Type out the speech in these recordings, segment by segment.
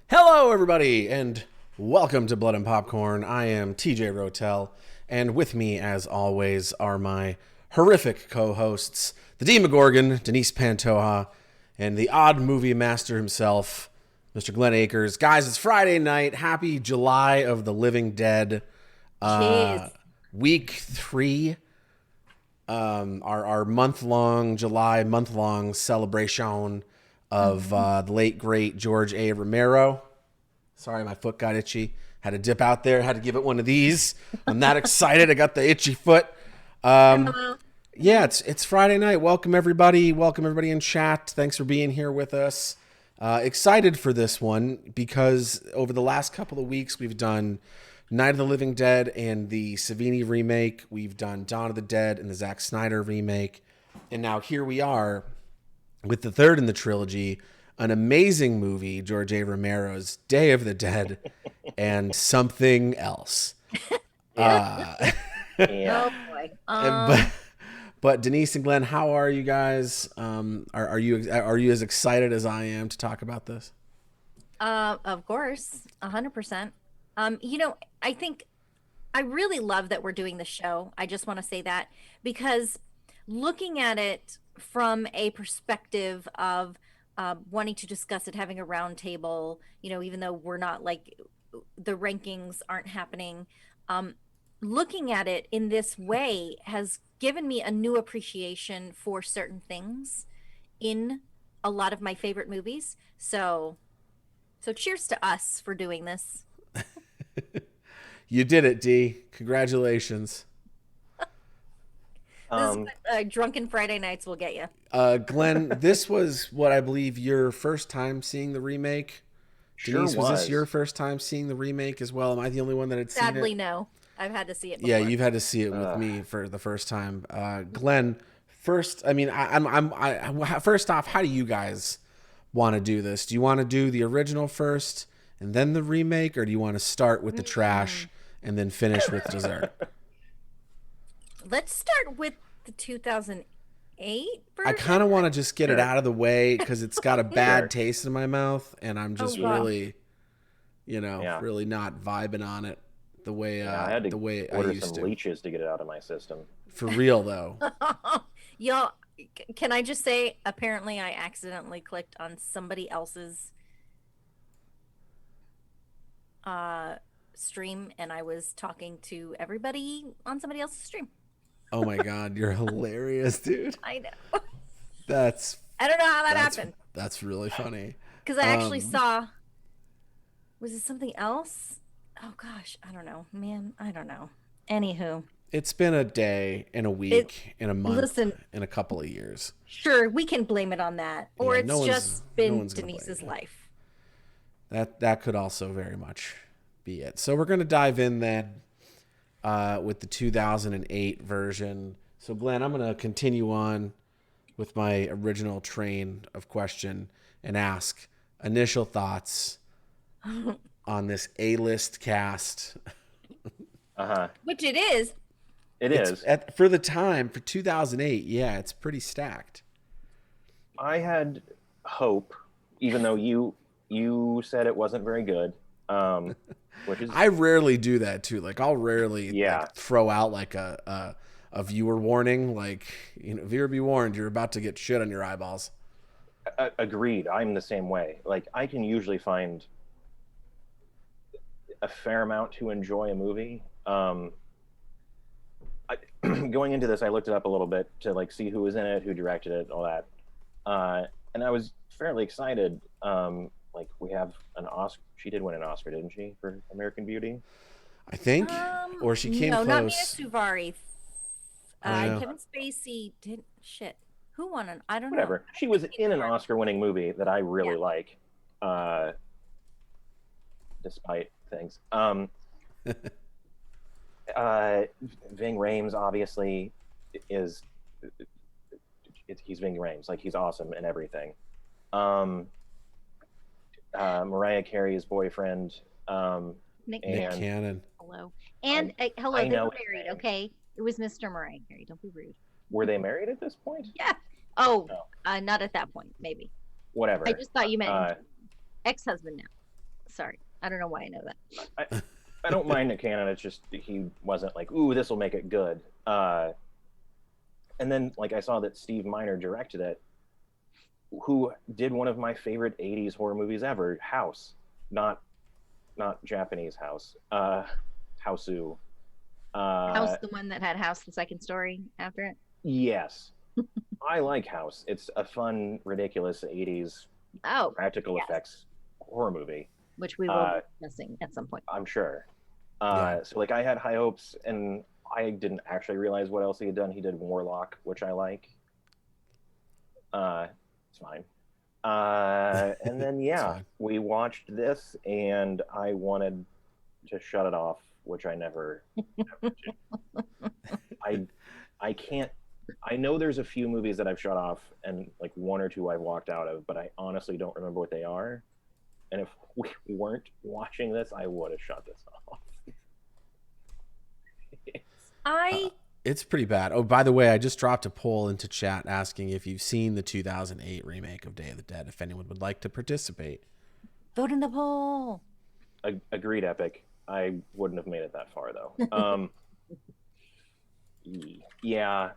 Hello, everybody, and welcome to Blood and Popcorn. I am TJ Rotell, and with me, as always, are my horrific co-hosts, the Demogorgon, Denise Pantoja, and the odd movie master himself, Mr. Glenn Akers. Guys, it's Friday night. Happy July of the Living Dead. Cheers. Week 3, our month-long celebration of the late, great George A. Romero. Sorry, my foot got itchy. Had to dip out there. Had to give it one of these. I'm that excited. I got the itchy foot. Hello. Yeah, it's Friday night. Welcome everybody. Welcome everybody in chat. Thanks for being here with us. Excited for this one because over the last couple of weeks we've done Night of the Living Dead and the Savini remake. We've done Dawn of the Dead and the Zack Snyder remake. And now here we are with the third in the trilogy, an amazing movie, George A. Romero's Day of the Dead, and something else. Yeah. Oh boy. But Denise and Glenn, how are you guys? Are you as excited as I am to talk about this? Of course, 100%. I think I really love that we're doing the show. I just want to say that because looking at it from a perspective of wanting to discuss it, having a round table, even though we're not like the rankings aren't happening, looking at it in this way has given me a new appreciation for certain things in a lot of my favorite movies. So cheers to us for doing this. You did it, D. Congratulations. This is what drunken Friday nights will get you. Glenn, this was what I believe your first time seeing the remake. Sure Denise, was this was. your first time seeing the remake as well? Am I the only one that had seen Sadly, it? no. I've had to see it Yeah, before. you've had to see it with me for the first time. Glenn, first, I mean, first off, how do you guys want to do this? Do you want to do the original first and then the remake, or do you want to start with the trash and then finish with dessert? Let's start with the 2008 I version. kind of want to just get it Sure. out of the way because it's got a bad Sure. taste in my mouth, and I'm just wow. really, Yeah. really not vibing on it the way Yeah, I had to the way I order used some to. leeches to get it out of my system. For real though. Y'all, can I just say, apparently I accidentally clicked on somebody else's stream and I was talking to everybody on somebody else's stream. Oh my god, you're hilarious, dude. I know. That's I don't know how that that's happened that's really funny. because I actually Um, saw. Was it something else? Oh gosh, I don't know, man. I don't know. Anywho, It's been a day, and a it. week, and a month, Listen, and a couple of years. sure, we can blame it on that, or Yeah, it's no just been one's gonna blame Denise's you. life. That could also very much be it. So we're gonna dive in then with the 2008 version. So Glenn, I'm gonna continue on with my original train of question and ask initial thoughts on this A-list cast. Which it is. It It's is. for the time for 2008. Yeah, it's pretty stacked. I had hope, even though you said it wasn't very good. Which is I rarely do that too. Like I'll rarely Yeah. like throw out like a viewer warning. Like viewer be warned, you're about to get shit on your eyeballs. agreed. I'm the same way. Like I can usually find a fair amount to enjoy a movie. Going into this, I looked it up a little bit to like see who was in it, who directed it, all that, and I was fairly excited. Like we have an Oscar. She did win an Oscar, didn't she, for American Beauty? I think, or she came No, not Mia close. Suvari. I know. Kevin Spacey did shit. Who won an? I don't know. Whatever. She was in an Award. Oscar-winning movie that I really Yeah. like, despite things. Ving Rhames obviously is. He's Ving Rhames. Like he's awesome and everything. Mariah Carey's boyfriend. Nick, Nick And Cannon. Hello. And hello, I they know were his married, name. okay? It was Mr. Mariah Carey. Don't be rude. were they married at this point? Yeah. Oh, No. not at that point, maybe. Whatever. I just thought you meant Uh, ex-husband now. Sorry, I don't know why I know that. I don't mind the canon. It's just he wasn't like, ooh, this will make it good. And then like I saw that Steve Miner directed it, who did one of my favorite '80s horror movies ever, House, not Japanese House, Houseu. House, the one that had House, the second story after it. Yes, I like House. It's a fun, ridiculous '80s Oh, practical yes. effects horror movie. Which we will be discussing at some point. I'm sure. Yeah. So like I had high hopes, and I didn't actually realize what else he had done. He did Warlock, which I like. It's fine. And then yeah, we watched this, and I wanted to shut it off, which I never did. I can't. I know there's a few movies that I've shut off, and like one or two I've walked out of, but I honestly don't remember what they are. And if we weren't watching this, I would have shut this off. It's pretty bad. Oh, by the way, I just dropped a poll into chat asking if you've seen the 2008 remake of Day of the Dead, if anyone would like to participate. Vote in the poll. Agreed, Epic. I wouldn't have made it that far, though. Yeah.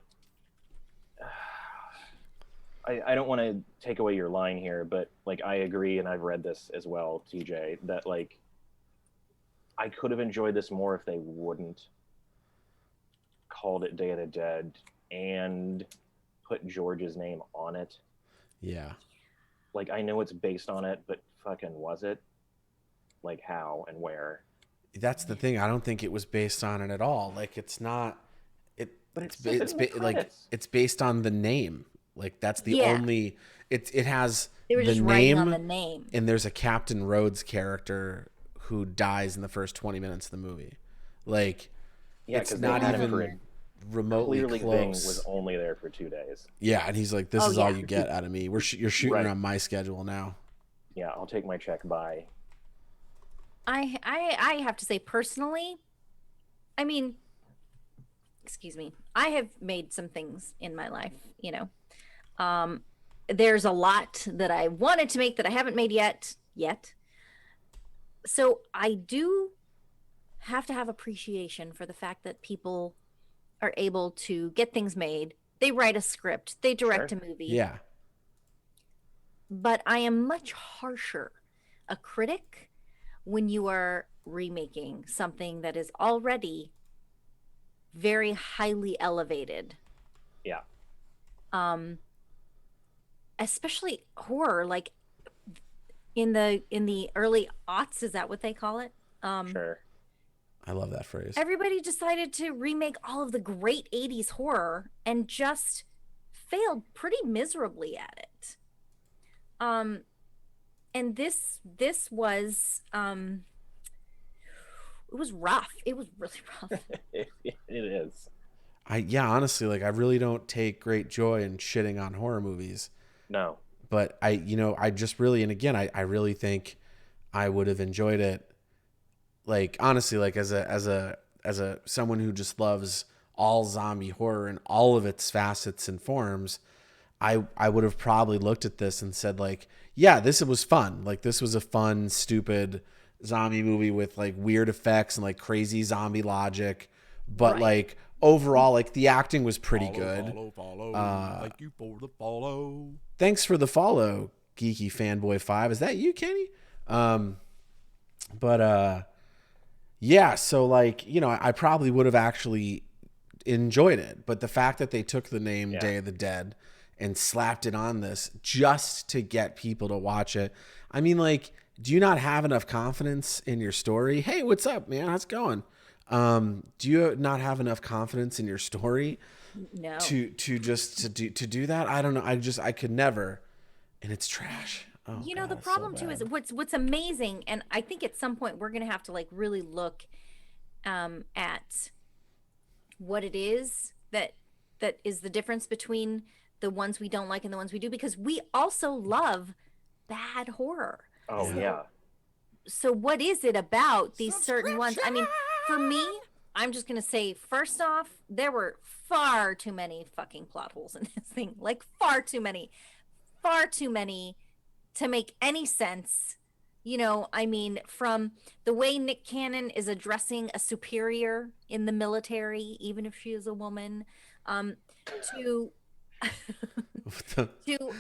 I don't want to take away your line here, but like I agree, and I've read this as well, TJ, that like I could have enjoyed this more if they wouldn't called it Day of the Dead and put George's name on it. Yeah. Like I know it's based on it, but fucking was it? Like how and where? That's the thing. I don't think it was based on it at all. Like it's not. But It's based on the name. Like that's the Yeah. only. It has They were the just writing name, on the name. and there's a Captain Rhodes character who dies in the first 20 minutes of the movie. Like Yeah, it's 'cause not they had him even for- remotely Clearly, close. Bing was only there for 2 days. Yeah, and he's like, "This Oh, is all yeah. you get out of me. You're shooting Right. on my schedule now." Yeah, I'll take my check. Bye. I have to say personally, I mean, excuse me, I have made some things in my life, you know. There's a lot that I wanted to make that I haven't made yet. So I do have to have appreciation for the fact that people are able to get things made. They write a script, they direct Sure. a movie. Yeah. But I am much harsher a critic when you are remaking something that is already very highly elevated. Yeah. Especially horror, like in the early aughts, is that what they call it? Sure. I love that phrase. Everybody decided to remake all of the great 80s horror and just failed pretty miserably at it. And this was it was rough. It was really rough. It is. Honestly, like I really don't take great joy in shitting on horror movies. No. But I just really, and again, I really think I would have enjoyed it. Like honestly, like as a someone who just loves all zombie horror and all of its facets and forms, I would have probably looked at this and said like, yeah, this was fun. Like this was a fun, stupid zombie movie with like weird effects and like crazy zombie logic. But Right. like overall, like the acting was pretty good. Follow. Thank you for the follow. Thanks for the follow, Geeky Fanboy 5. Is that you, Kenny? Yeah, so like, I probably would have actually enjoyed it. But the fact that they took the name Yeah. Day of the Dead and slapped it on this just to get people to watch it. I mean, like, do you not have enough confidence in your story? Hey, what's up, man? How's it going? Do you not have enough confidence in your story No. to do that? I don't know. I could never. And it's trash. Oh, You know, God, the it's so problem too is bad. what's amazing, and I think at some point we're going to have to like really look at what it is that is the difference between the ones we don't like and the ones we do, because we also love bad horror. Oh yeah. So what is it about these certain ones? I mean, for me, I'm just going to say, first off, there were far too many fucking plot holes in this thing. Like far too many to make any sense I mean, from the way Nick Cannon is addressing a superior in the military, even if she is a woman, um, to to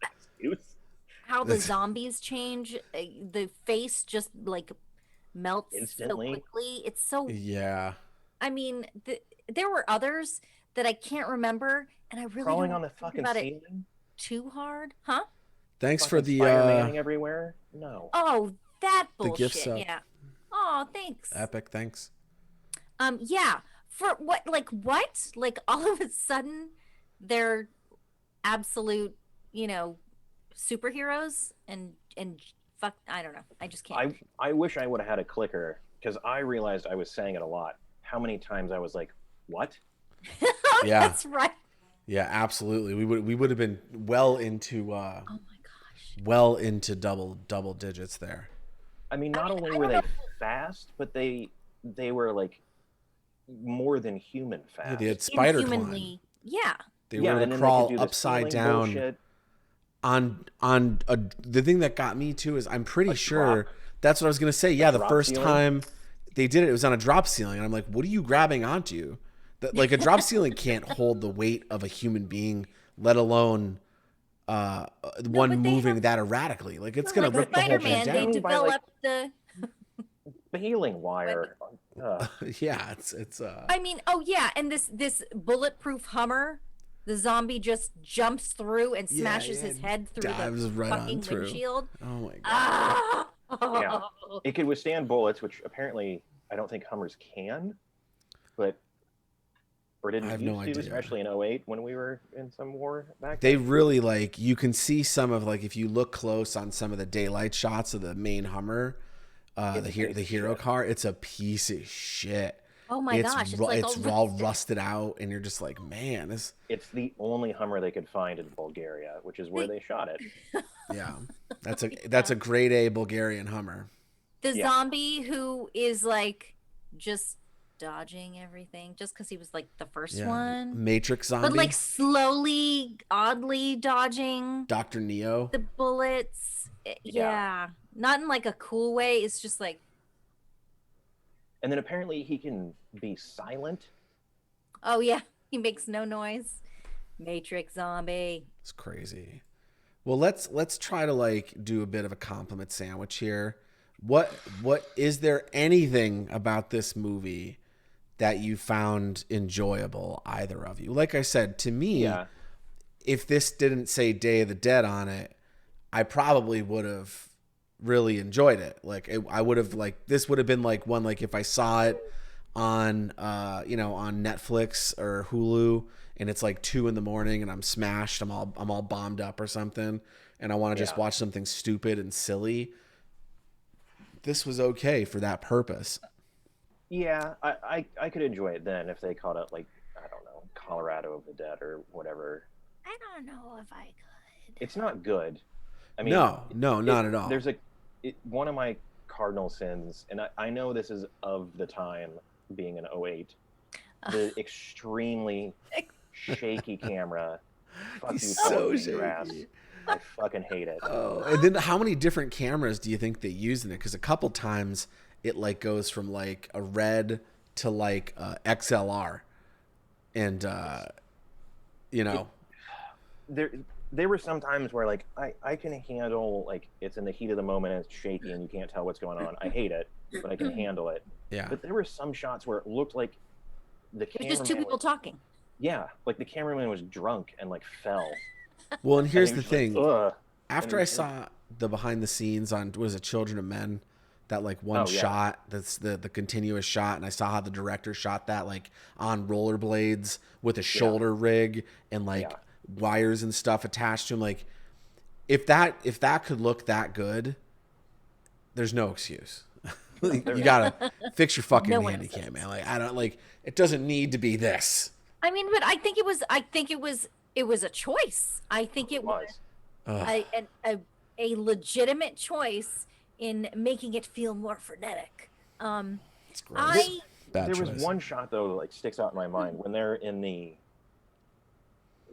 Excuse. how the zombies change, the face just like melts so Instantly. quickly. It's so, Yeah. I mean, there were others that I can't remember, and I really Crawling don't on the think fucking about it ceiling. too hard, huh? Thanks for Fucking the Spider-Maning everywhere. No. Oh, that gift bullshit. sub. Yeah. Oh, thanks. Epic, thanks. Yeah. For what? Like what? Like all of a sudden, they're absolute, you know, superheroes and fuck. I don't know. I just can't. I wish I would have had a clicker because I realized I was saying it a lot. How many times I was like, "What?" Oh, Yeah. that's right. Yeah, absolutely. We would have been well into Oh my gosh. double digits there. I mean, not only I were don't they know. fast, but they were like more than human Yeah, they fast. had spider climb. Inhumanly. Yeah. They were able and to then they could crawl do the upside ceiling down bullshit. the thing that got me too is I'm pretty A sure drop. that's what I was gonna say. Yeah, the drop first ceiling? time they did it, it was on a drop ceiling, and I'm like, what are you grabbing onto? That like a drop ceiling can't hold the weight of a human being, let alone one but they moving have, that erratically. Like it's gonna like rip the whole thing Spider-Man, they down. down. By, like, developed the. Baling wire. Yeah, it's I mean, oh yeah, and this bulletproof Hummer, the zombie just jumps through and smashes his head through dives the right on fucking through. windshield. Oh my god. Ah! Yeah. It could withstand bullets, which apparently I don't think Hummers can, but or I didn't have used no to, idea. especially in '08 when we were in some war back They then. really like you can see some of like if you look close on some of the daylight shots of the main Hummer, It's a piece the of hero shit. car, it's a piece of shit. Oh my gosh, it's like It's all all rusted. rusted out, and you're just like, man, this It's the only Hummer they could find in Bulgaria, which is where they shot it. yeah, that's a grade A Bulgarian Hummer. The Yeah. zombie who is like just dodging everything just because he was like the first Yeah, one, Matrix but zombie, like slowly, oddly dodging Dr. Neo. the bullets. Yeah. Yeah, not in like a cool way. It's just like, And then apparently he can be silent. oh yeah, he makes no noise. Matrix zombie. It's crazy. Well, let's try to like do a bit of a compliment sandwich here. What is there anything about this movie that you found enjoyable, either of you? Like I said, to me, Yeah. if this didn't say Day of the Dead on it, I probably would have really enjoyed it. Like I would have like this would have been like one like if I saw it on on Netflix or Hulu and it's like 2 a.m. and I'm smashed, I'm all bombed up or something, and I want to just Yeah. watch something stupid and silly. This was okay for that purpose. Yeah, I could enjoy it then if they called it like, I don't know, Colorado of the Dead or whatever. I don't know if I could. It's not good. I mean, No, not at all. There's one of my cardinal sins, and I know this is of the time being an '08, the extremely shaky camera. Fuck He's you, so television grass. shaky. I fucking hate it. Oh, and then how many different cameras do you think they use in it? Because a couple times it like goes from like a red to like XLR, and There were some times where like I can handle like it's in the heat of the moment and it's shaky and you can't tell what's going on. I hate it, but I can handle it. yeah, But there were some shots where it looked like the It was just two cameraman people talking. yeah, like the cameraman was drunk and like fell. well, and here's And the he was just thing. like, ugh. After and- I saw the behind the scenes on was it Children of Men, that like one Oh, yeah. shot that's the continuous shot, and I saw how the director shot that like on rollerblades with a shoulder rig and like Yeah. wires and stuff attached to him. Like if that could look that good, there's no excuse. You gotta fix your fucking No one handicap, man. Like I don't like it doesn't need to be this. I mean, but I think it was a choice. I think it was was. a legitimate choice in making it feel more frenetic. It's gross. I Bad There choice. was one shot though that like sticks out in my mind when they're in the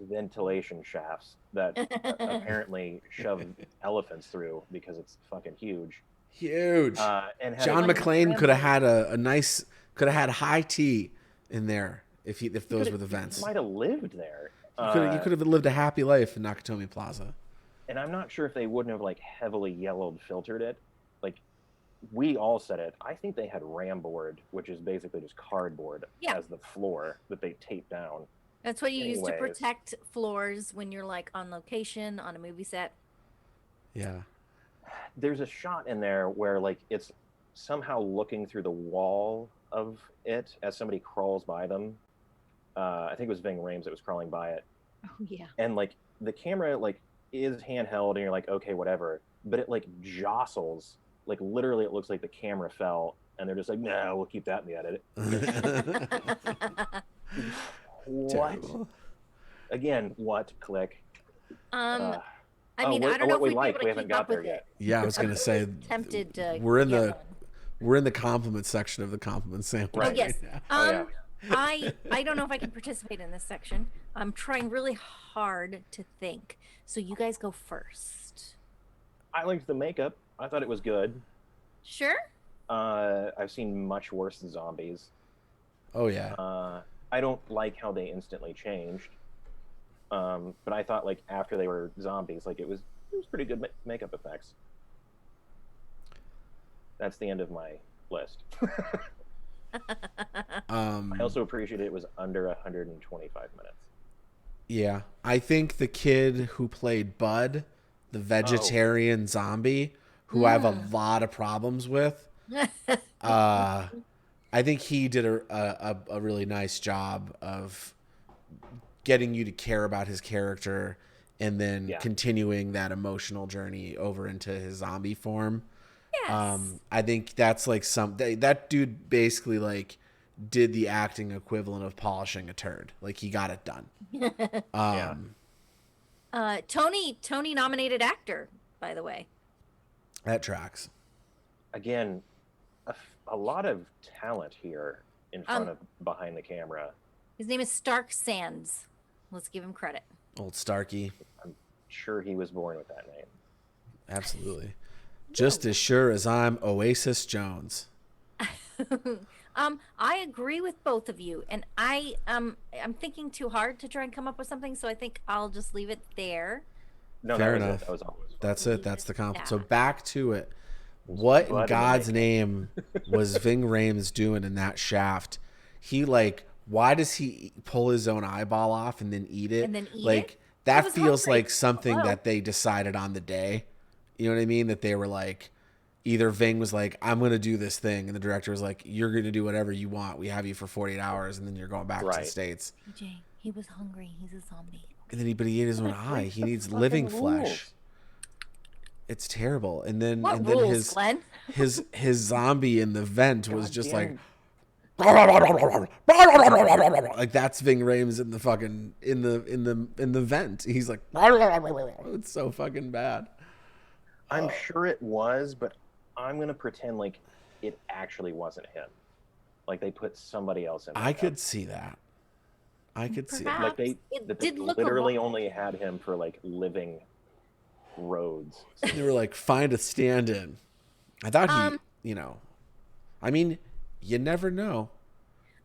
ventilation shafts that apparently shove elephants through because it's fucking huge. Huge. And had John a, McClane could have had a nice, could have had high tea in there if those were the vents. Might have lived there. You could have lived a happy life in Nakatomi Plaza. And I'm not sure if they wouldn't have like heavily yellowed filtered it. Like we all said it. I think they had ram board, which is basically just cardboard as the floor that they tape down. That's what you use to protect floors when you're like on location on a movie set. Yeah. There's a shot in there where like it's somehow looking through the wall of it as somebody crawls by them. I think it was Ving Rhames that was crawling by it. Oh yeah. And like the camera like is handheld and you're like, okay, whatever. But it like jostles. Like literally it looks like the camera fell and they're just like, no, we'll keep that in the edit. What? Terrible. Again, what? Click. I mean, I don't know if we we'd like. be able to We haven't keep got up there with yet. it. Yeah, I was gonna say Tempted to we're in get the one. we're in the compliment section of the compliment sample. Right. Oh, yes. Yeah. I don't know if I can participate in this section. I'm trying really hard to think. So you guys go first. I liked the makeup. I thought it was good. Sure. I've seen much worse zombies. Oh yeah. I don't like how they instantly changed. But I thought like after they were zombies, like it was pretty good makeup effects. That's the end of my list. I also appreciated it was under 125 minutes. Yeah, I think the kid who played Bud, the vegetarian zombie, who I have a lot of problems with, I think he did a really nice job of getting you to care about his character and then continuing that emotional journey over into his zombie form. Yes. I think that's like that dude basically like did the acting equivalent of polishing a turd. Like he got it done. Tony nominated actor, by the way. That tracks. Again, a lot of talent here in front of behind the camera. His name is Stark Sands. Let's give him credit. Old Starkey. I'm sure he was born with that name. Absolutely. Just as sure as I'm Oasis Jones. I agree with both of you, and I'm thinking too hard to try and come up with something, so I think I'll just leave it there. No, Fair that was enough. That was always fun. That's it. That's the comp. Yeah. So back to it. What in Blood God's and name was Ving Rhames doing in that shaft? He like, why does he pull his own eyeball off and then eat it? And then eat like it? that He was feels hungry. like something Hello? that they decided on the day. You know what I mean? That they were like, either Ving was like, I'm going to do this thing. And the director was like, you're going to do whatever you want. We have you for 48 hours and then you're going back to the Right. States. PJ, he was hungry. He's a zombie. And then he ate his own eye. He needs Fucking living rules. flesh. It's terrible. And then What and then rules, Glenn? his zombie in the vent was God just damn. like that's Ving Rhames in the fucking in the vent. He's like it's so fucking bad. I'm sure it was, but I'm gonna pretend like it actually wasn't him. Like they put somebody else in. I could see that. I could see Perhaps. that. like they It that they did look a literally lot- only had him for like living roads. They were like, find a stand-in. I thought he, I mean, you never know.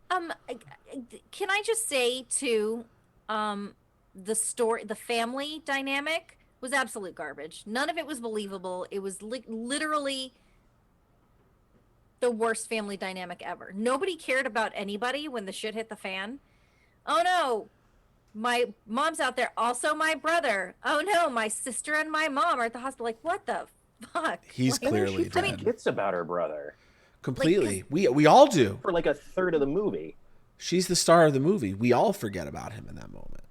Can I just say too, the family dynamic was absolute garbage. None of it was believable. It was literally the worst family dynamic ever. Nobody cared about anybody when the shit hit the fan. Oh no, my mom's out there. Also my brother. Oh no, my sister and my mom are at the hospital. Like, what the fuck? He's Like, clearly She dead. forgets about her brother Completely. We all do. for like a third of the movie. She's the star of the movie. We all forget about him in that moment.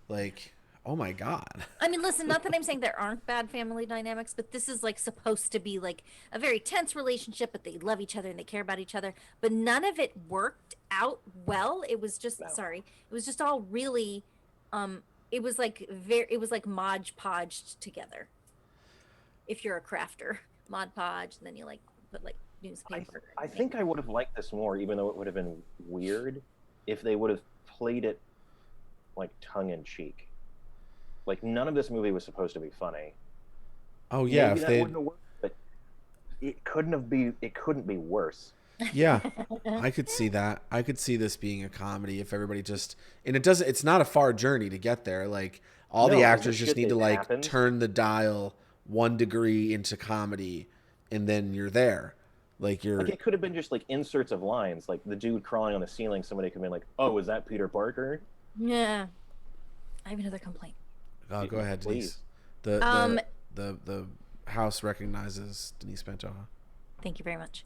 Like, oh my God. I mean, listen, not that I'm saying there aren't bad family dynamics, but this is like supposed to be like a very tense relationship, but they love each other and they care about each other. But none of it worked out well. It was just it was just all really it was like Mod Podged together. If you're a crafter, Mod Podge, and then you like put like newspaper. I think I would have liked this more, even though it would have been weird if they would have played it like tongue in cheek. Like none of this movie was supposed to be funny. Oh yeah, Maybe if that they wouldn't have worked, but it couldn't be worse. yeah, I could see that. I could see this being a comedy if everybody just and it's not a far journey to get there. Like all No, the 'cause actors the just shit need to that like happens- turn the dial 1 degree into comedy and then you're there. Like you're Like it could have been just like inserts of lines, like the dude crawling on the ceiling. Somebody could have been like, "Oh, is that Peter Parker?" Yeah. I have another complaint. go ahead, Please. Denise. Um, The house recognizes Denise Pantoja. Thank you very much.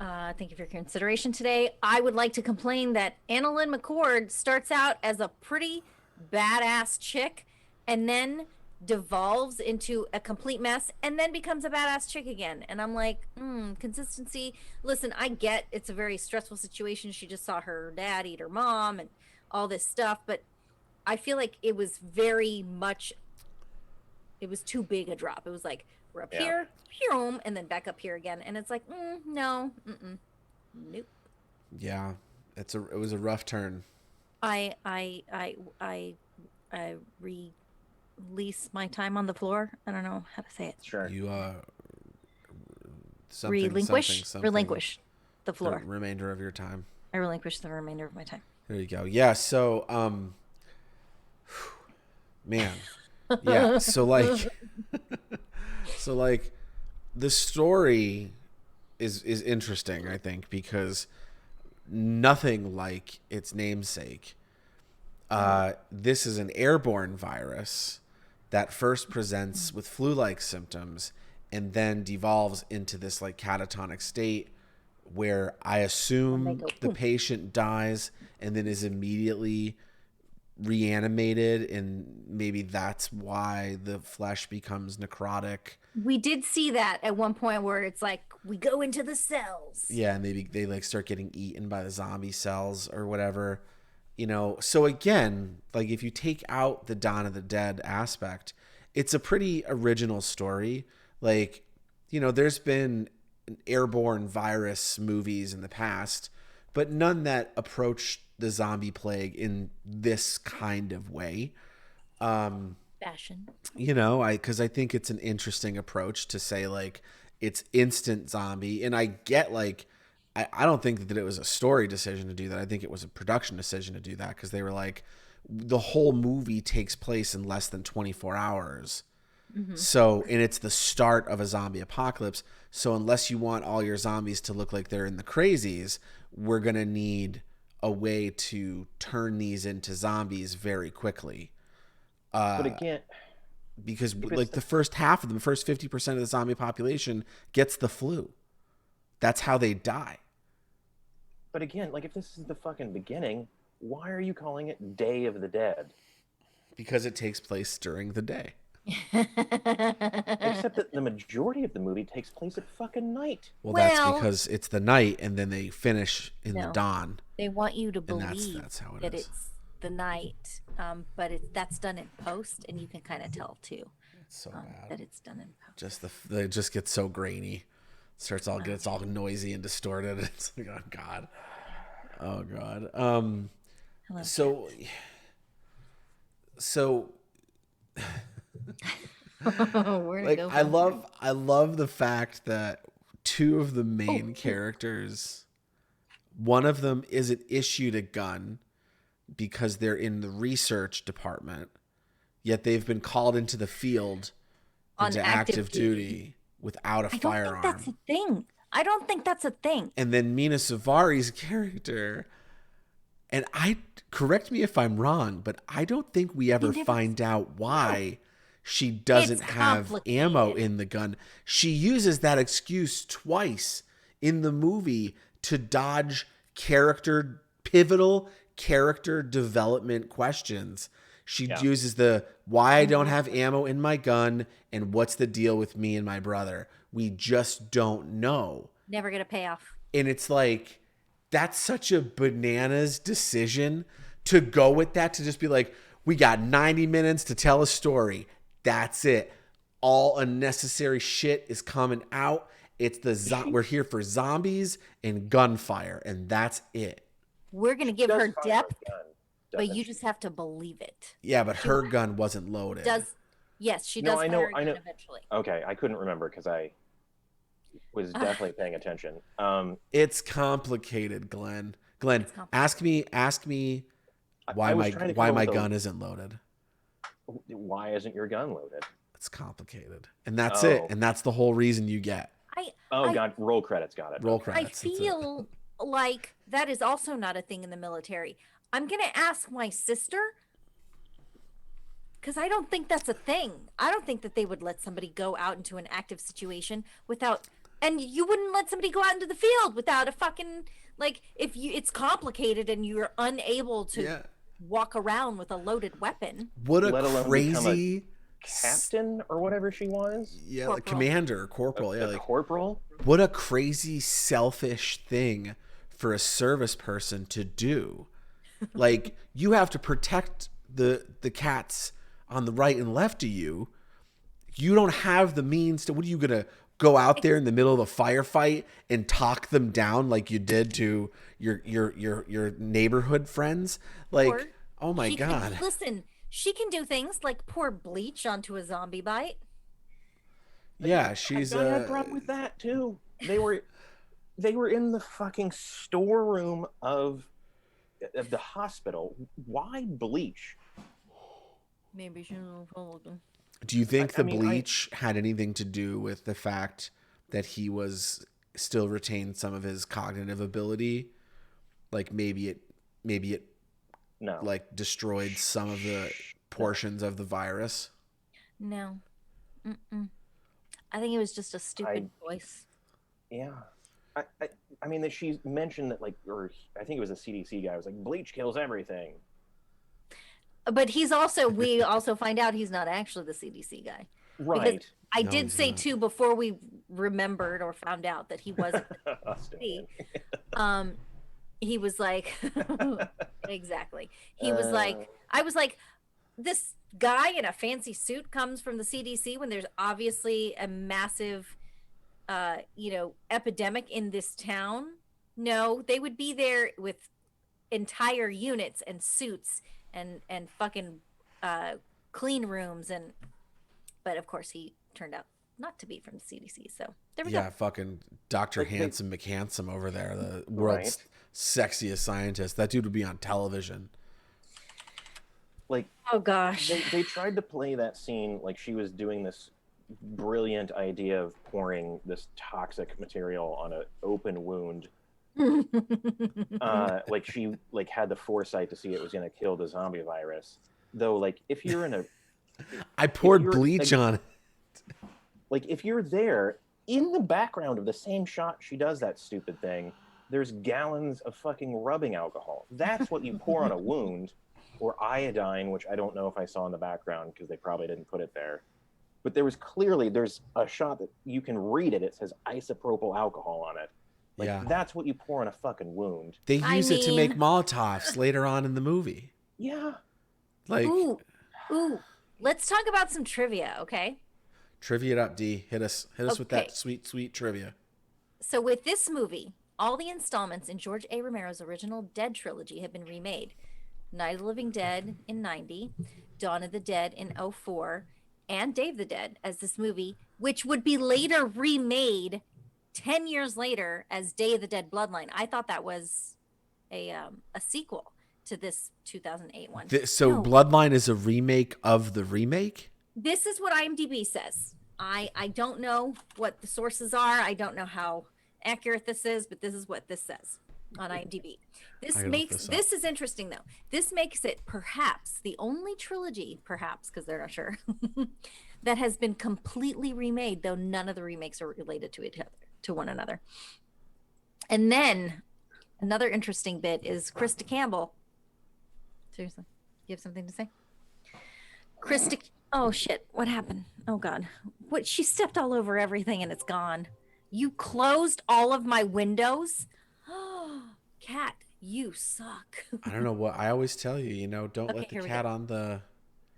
Thank you for your consideration today. I would like to complain that Annalyn McCord starts out as a pretty badass chick and then devolves into a complete mess and then becomes a badass chick again. And I'm like, consistency. Listen, I get it's a very stressful situation. She just saw her dad eat her mom and all this stuff, but I feel like it was very much, it was too big a drop. It was like, we're up here, and then back up here again. And it's like, no, nope. Yeah, it was a rough turn. I release my time on the floor. I don't know how to say it. Sure. You Relinquish the floor. The remainder of your time. I relinquish the remainder of my time. There you go. Yeah. So, man, yeah. So like, the story is interesting, I think, because nothing like its namesake. This is an airborne virus that first presents with flu-like symptoms and then devolves into this like catatonic state where I assume the patient dies and then is immediately reanimated, and maybe that's why the flesh becomes necrotic. We did see that at one point where it's like we go into the cells. Yeah, and they like start getting eaten by the zombie cells or whatever. You know, so again, like if you take out the Dawn of the Dead aspect, it's a pretty original story. Like, you know, there's been airborne virus movies in the past, but none that approach the zombie plague in this kind of way. Fashion. You know, because I think it's an interesting approach to say like it's instant zombie, and I get like I don't think that it was a story decision to do that. I think it was a production decision to do that because they were like the whole movie takes place in less than 24 hours. Mm-hmm. So, and it's the start of a zombie apocalypse. So unless you want all your zombies to look like they're in the crazies, we're going to need a way to turn these into zombies very quickly. But again, because like the first half of them, the first 50% of the zombie population gets the flu. That's how they die. But again, like if this is the fucking beginning, why are you calling it Day of the Dead? Because it takes place during the day. Except that the majority of the movie takes place at fucking night. Well, that's because it's the night and then they finish in the dawn. They want you to believe that's how that it's the night, but that's done in post, and you can kind of tell too. It's so bad that it's done in post. It just gets so grainy. Gets all noisy and distorted. It's like, oh god. So like I love the fact that two of the main characters, one of them isn't issued a gun because they're in the research department, yet they've been called into the field into active duty without a firearm. I don't think that's a thing. And then Mina Savari's character, and correct me if I'm wrong, but I don't think we ever find out why she doesn't have ammo in the gun. She uses that excuse twice in the movie to dodge pivotal character development questions. She uses the why I don't have ammo in my gun and what's the deal with me and my brother. We just don't know. Never get a payoff. And it's like, that's such a bananas decision to go with that, to just be like, we got 90 minutes to tell a story. That's it. All unnecessary shit is coming out. It's we're here for zombies and gunfire, and that's it. We're going to give her depth. but you just have to believe it. Yeah, but her gun wasn't loaded. Yes, she No, does I know. fire a gun eventually. Okay, I couldn't remember because I was definitely paying attention. It's complicated, Glenn. Glenn, ask me why my gun isn't loaded. Why isn't your gun loaded? It's complicated, and that's it, and that's the whole reason you get. God, roll credits, got it. Roll credits. I feel like that is also not a thing in the military. I'm gonna ask my sister, because I don't think that's a thing. I don't think that they would let somebody go out into an active situation without, and you wouldn't let somebody go out into the field without a fucking, like, if you, it's complicated and you're unable to walk around with a loaded weapon. What a crazy captain or whatever she was. Yeah, like commander, corporal. Yeah, like corporal. What a crazy selfish thing for a service person to do. Like, you have to protect the cats on the right and left of you. You don't have the means to. What are you gonna go out there in the middle of a firefight and talk them down like you did to your neighborhood friends? Like, oh my God. Listen, she can do things like pour bleach onto a zombie bite. Yeah, she's I had a problem with that too. They were in the fucking storeroom of the hospital. Why bleach? Maybe she was. Do you think the bleach had anything to do with the fact that he was still retained some of his cognitive ability? Like maybe it no, like destroyed some of the portions of the virus? No. I think it was just a stupid voice. Yeah. I mean, that she mentioned that, like, or I think it was a CDC guy was like, bleach kills everything. But we also find out he's not actually the CDC guy. Right. Because I did say too, before we remembered or found out that he wasn't the CDC, he was like, exactly. He was like, I was like, this guy in a fancy suit comes from the CDC when there's obviously a massive, epidemic in this town. No, they would be there with entire units and suits and fucking clean rooms, but of course he turned out not to be from the CDC. So there we go. Yeah, fucking Dr. Handsome McHandsome over there, the world's sexiest scientist. That dude would be on television. Like, oh gosh, they tried to play that scene like she was doing this brilliant idea of pouring this toxic material on an open wound. Like she had the foresight to see it was going to kill the zombie virus. Though, like, if you're in a, I poured bleach on it. Like, if you're there in the background of the same shot she does that stupid thing, there's gallons of fucking rubbing alcohol. That's what you pour on a wound, or iodine, which I don't know if I saw in the background because they probably didn't put it there. But there's a shot that you can read it. It says isopropyl alcohol on it. Like, that's what you pour on a fucking wound. They use it to make Molotovs later on in the movie. Yeah. Like, ooh, let's talk about some trivia, okay? Trivia it up, D. Hit us with that sweet, sweet trivia. So with this movie, all the installments in George A. Romero's original Dead trilogy have been remade. Night of the Living Dead in 90, Dawn of the Dead in 04, and Day of the Dead as this movie, which would be later remade 10 years later as Day of the Dead Bloodline. I thought that was a sequel to this 2008 one. Bloodline is a remake of the remake? This is what IMDb says. I don't know what the sources are. I don't know how accurate this is, but this is what this says on IMDb. This is interesting though. This makes it perhaps the only trilogy, perhaps because they're not sure, that has been completely remade, though none of the remakes are related to one another. And then another interesting bit is Krista Campbell. Seriously, you have something to say? Oh shit, what happened? Oh God. What, she stepped all over everything and it's gone. You closed all of my windows? Oh, cat, you suck. I don't know what I always tell you, don't let the cat on the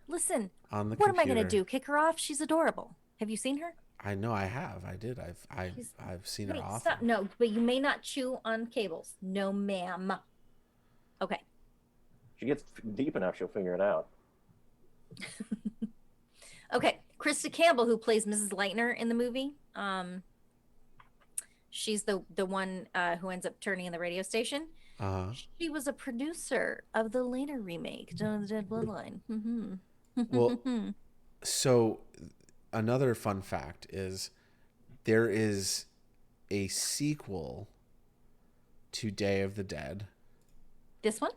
Listen, on the what computer. am I gonna do? Kick her off? She's adorable. Have you seen her? I know I have. I did. I've seen her often. Stop. No, but you may not chew on cables. No, ma'am. Okay. she gets deep enough, she'll figure it out. Okay, Krista Campbell, who plays Mrs. Leitner in the movie, she's the one who ends up turning in the radio station. She was a producer of the later remake, Dawn of the Dead Bloodline. Well, so another fun fact is there is a sequel to Day of the Dead. This one?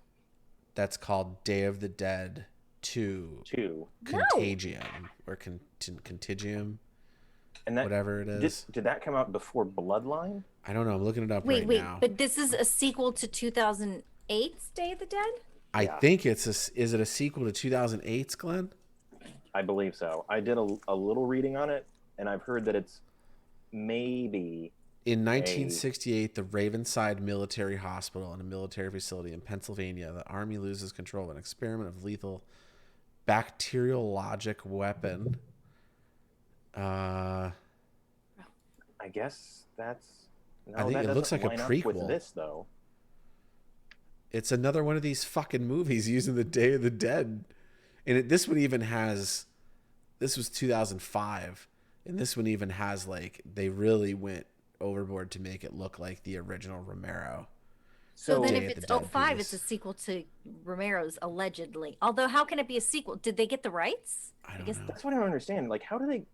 That's called Day of the Dead 2. Contagium or Contagium. And that, whatever it is. Did that come out before Bloodline? I don't know. I'm looking it up wait, now. But this is a sequel to 2008's Day of the Dead? I think it's is it a sequel to 2008's, Glenn? I believe so. I did a little reading on it, and I've heard that it's maybe... In 1968, the Ravenside Military Hospital and a military facility in Pennsylvania, the Army loses control of an experiment of lethal bacteriologic weapon. I guess that's... No, I think it looks like a prequel. With this, though. It's another one of these fucking movies using the Day of the Dead. And this one even has... This was 2005. And this one even has, like... They really went overboard to make it look like the original Romero. So then if it's 05, it's a sequel to Romero's, allegedly. Although, how can it be a sequel? Did they get the rights? I guess that's what I don't understand. Like, how do they...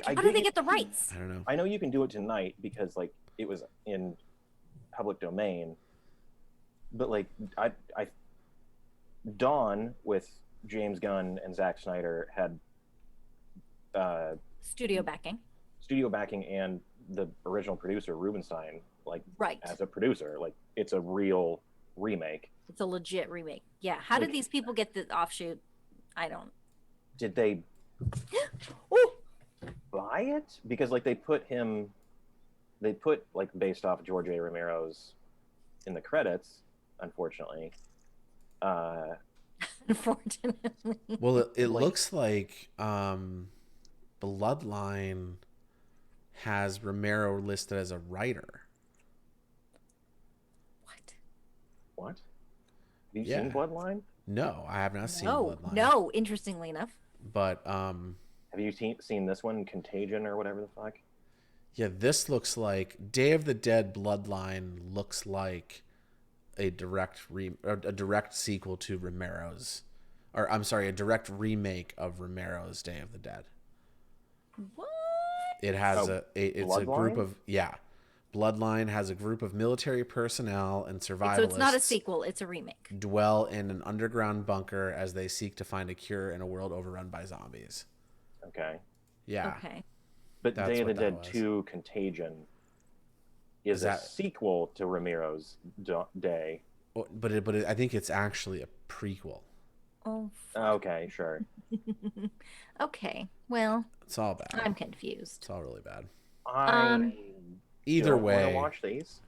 How do they get the rights? I don't know. I know you can do it tonight because, like, it was in public domain. But, like, I Dawn with James Gunn and Zack Snyder had studio backing and the original producer Rubenstein, like, right, as a producer. Like, it's a real remake. It's a legit remake. Yeah. How did these people get the offshoot? I don't. Did they buy it? Because, like, they put like based off George A. Romero's in the credits, unfortunately. Unfortunately. Well, it looks like Bloodline has Romero listed as a writer. What? Have you seen Bloodline? No, I have not seen Bloodline. No, interestingly enough. But have you seen this one, Contagion or whatever the fuck? Yeah, this looks like Day of the Dead Bloodline looks like a direct sequel to Romero's, or I'm sorry, a direct remake of Romero's Day of the Dead. What? It has it's a group of Bloodline has a group of military personnel and survivalists. So it's not a sequel, it's a remake. Dwell in an underground bunker as they seek to find a cure in a world overrun by zombies. Okay. Yeah. Okay. But Day of the Dead 2 Contagion is a sequel to Romero's Day. But I think it's actually a prequel. Oh. Okay, sure. Okay. Well, it's all bad. I'm confused. It's all really bad. Either way, want to watch these.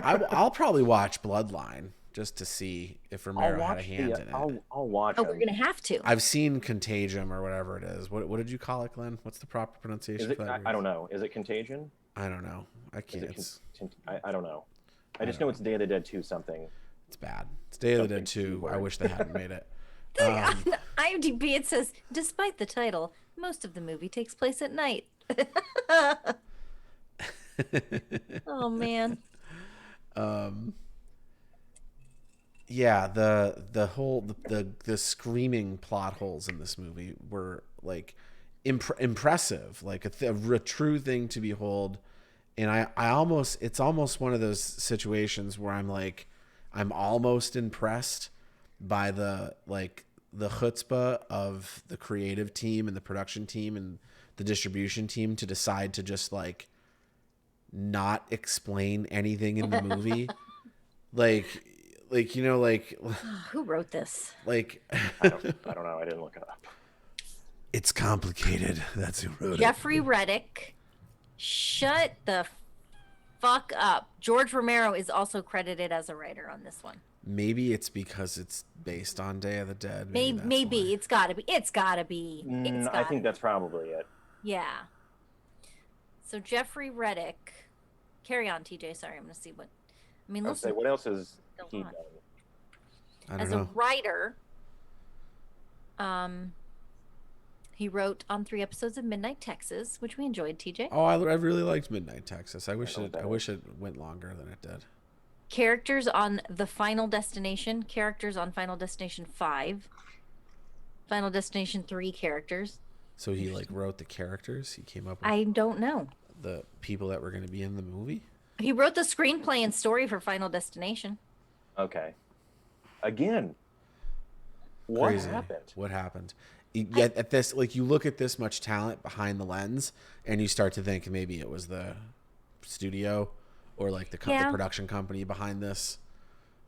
I'll probably watch Bloodline just to see if Romero had a hand in it. I'll watch. Oh, we're gonna have to. I've seen Contagium or whatever it is. What did you call it, Glenn? What's the proper pronunciation for that? I don't know. Is it Contagion? I don't know. I can't. I don't know. I just know it's Day of the Dead 2 something. It's bad. It's Day of the Dead 2. I wish they hadn't made it. On IMDb it says, despite the title, most of the movie takes place at night. Oh man. Yeah, the whole the screaming plot holes in this movie were like impressive, like a true thing to behold. And I almost, it's almost one of those situations where I'm like, I'm almost impressed by the chutzpah of the creative team and the production team and the distribution team to decide to just like not explain anything in the movie. you know, like who wrote this? Like I don't know. I didn't look it up. It's complicated. That's who wrote Jeffrey Reddick. Shut the fuck up. George Romero is also credited as a writer on this one. Maybe it's because it's based on Day of the Dead. Maybe it's gotta be. I think that's probably it. Yeah. So Jeffrey Reddick. Carry on, TJ. Sorry, I'm gonna see what. I mean, I'll say, what else has he done? I don't As know. a writer, he wrote on 3 episodes of Midnight Texas, which we enjoyed, TJ. Oh, I really liked Midnight Texas. I wish know what it that I wish it went longer than it did. Characters on The Final Destination, characters on Final Destination 5, Final Destination 3 characters. So he like wrote the characters. He came up with I don't know. the people that were going to be in the movie. He wrote the screenplay and story for Final Destination. Okay. Again. What Crazy. happened? What happened? Yet at this, like, you look at this much talent behind the lens, and you start to think maybe it was the studio or like the production company behind this.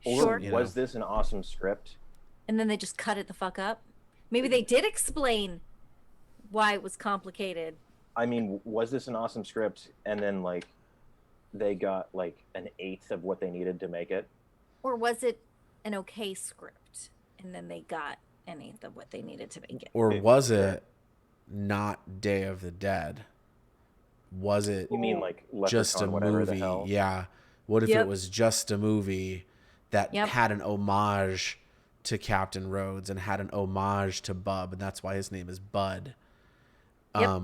Or Sure. was this an awesome script? And then they just cut it the fuck up. Maybe they did explain why it was complicated. I mean, was this an awesome script and then like they got like an eighth of what they needed to make it? Or was it an okay script and then they got an eighth of what they needed to make it? Or was it not Day of the Dead? Was it You mean like just a Leprechaun, whatever the movie? hell? Yeah. What if Yep. it was just a movie that Yep. had an homage to Captain Rhodes and had an homage to Bub, and that's why his name is Bud? Yep.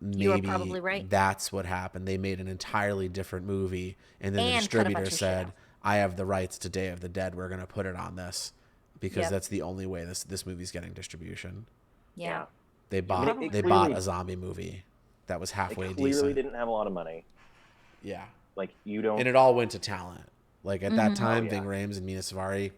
Maybe You are probably right. that's what happened. They made an entirely different movie, and then the And cut a distributor bunch of shit said, out. "I have the rights to Day of the Dead. We're going to put it on this because Yep. that's the only way this movie's getting distribution." Yeah. They bought It they bought clearly- a zombie movie that was They halfway clearly decent. didn't have a lot of money. Yeah, Like you don't and it all went to talent. Like at that time, Oh, yeah. Ving Rhames and Mina Suvari.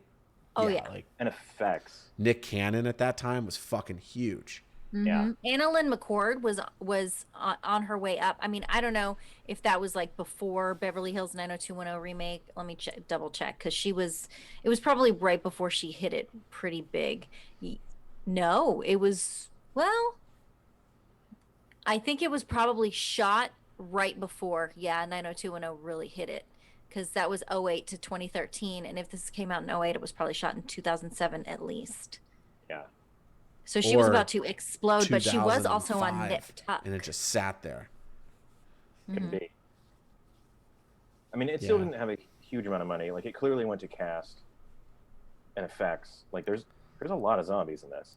Oh, yeah. Like and effects. Nick Cannon at that time was fucking huge. Yeah. Anna Lynn McCord was on her way up. I mean, I don't know if that was like before Beverly Hills 90210 remake. Let me double check because it was probably right before she hit it pretty big. No, it was, well, I think it was probably shot right before, 90210 really hit it because that was 08 to 2013. And if this came out in 08, it was probably shot in 2007 at least. Yeah. So she was Or about to explode, but she was also on 2005, Nip Tuck. and it just sat there. Could be. I mean, it still Yeah. didn't have a huge amount of money. Like it clearly went to cast and effects. Like there's a lot of zombies in this.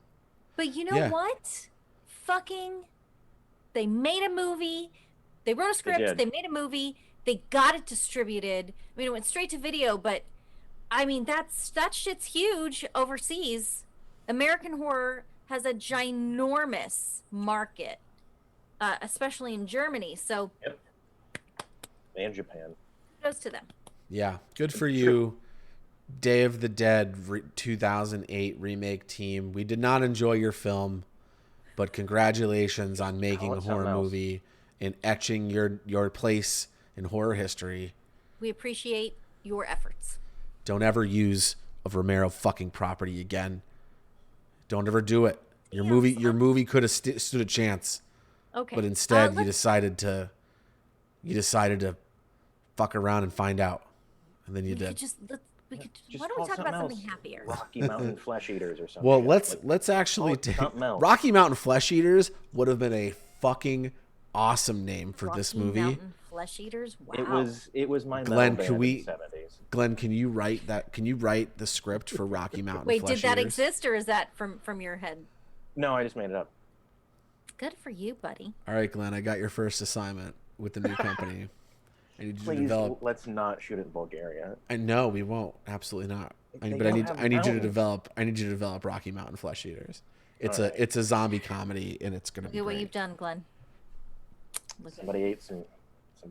But you know Yeah. what? Fucking, they made a movie. They wrote a script. did. They made a movie. They got it distributed. I mean, it went straight to video, but I mean, that shit's huge overseas. American horror has a ginormous market, especially in Germany. So Yep. And Japan. kudos to them. Yeah, good for you. Day of the Dead 2008 remake team. We did not enjoy your film, but congratulations on making a it's horror something else. movie and etching your place in horror history. We appreciate your efforts. Don't ever use a Romero fucking property again. Don't ever do it. Your movie could have stood a chance, Okay. but instead you let's- decided to fuck around and find out, and then you we could did. just, why Just don't we call talk about something something else. happier? Rocky Mountain Flesh Eaters or something. Well, Like, let's actually it something else. Rocky Mountain Flesh Eaters would have been a fucking awesome name for this Rocky movie. Mountain Flesh Eaters. Wow. it was my Glenn, metal can band we- in the 70s. Glenn, can you write that? Can you write the script for Rocky Mountain Wait, Flesh did that Eaters? exist or is that from your head? No, I just made it up. Good for you, buddy. All right, Glenn, I got your first assignment with the new company. I need you to Please, develop. let's not shoot it in Bulgaria. I know we won't. Absolutely not. They But I don't need have you to mountains. develop. I need you to develop Rocky Mountain Flesh Eaters. It's All right. it's a zombie comedy, and it's gonna Look be at what great. you've done, Glenn. Look at- Somebody ate some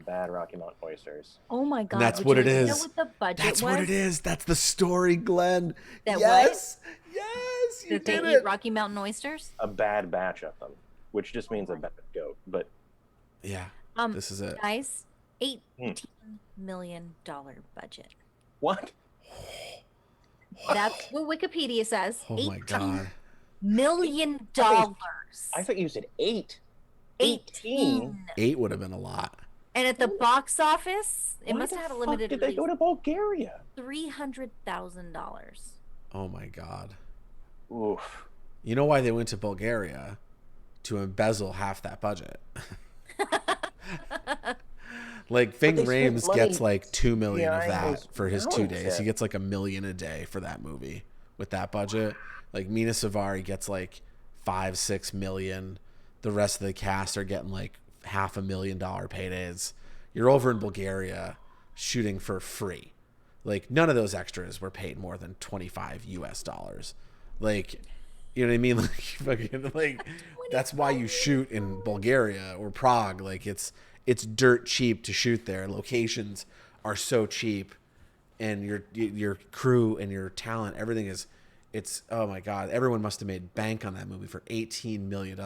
bad Rocky Mountain oysters. Oh my God. that's would what you it know is. what the budget That's was? what it is. That's the story, Glenn. That yes, yes, you That they did eat it. Rocky Mountain oysters? A bad batch of them, which just means a bad goat. But Yeah, Um, this is it. Guys, $18 million budget. what? That's what Wikipedia says. Oh my God. $18 million. I thought you said 8. 18. 8 would have been a lot. And at the box office, it Why must the have had a fuck limited did they release. go to Bulgaria? $300,000. Oh my God. Oof. You know why they went to Bulgaria? To embezzle half that budget. Like Ving they spent Rhames money. gets like $2 million of CGI that was for his 2 mounting days. He shit. gets like $1 million a day for that movie with that budget. Like Mina Savari gets like 5-6 million. The rest of the cast are getting like $500,000 paydays. You're over in Bulgaria shooting for free. Like none of those extras were paid more than $25. Like, you know what I mean? Like, fucking, like that's why you shoot in Bulgaria or Prague. Like it's dirt cheap to shoot there. Locations are so cheap, and your crew and your talent, everything is. It's oh my god! Everyone must have made bank on that movie for $18 million.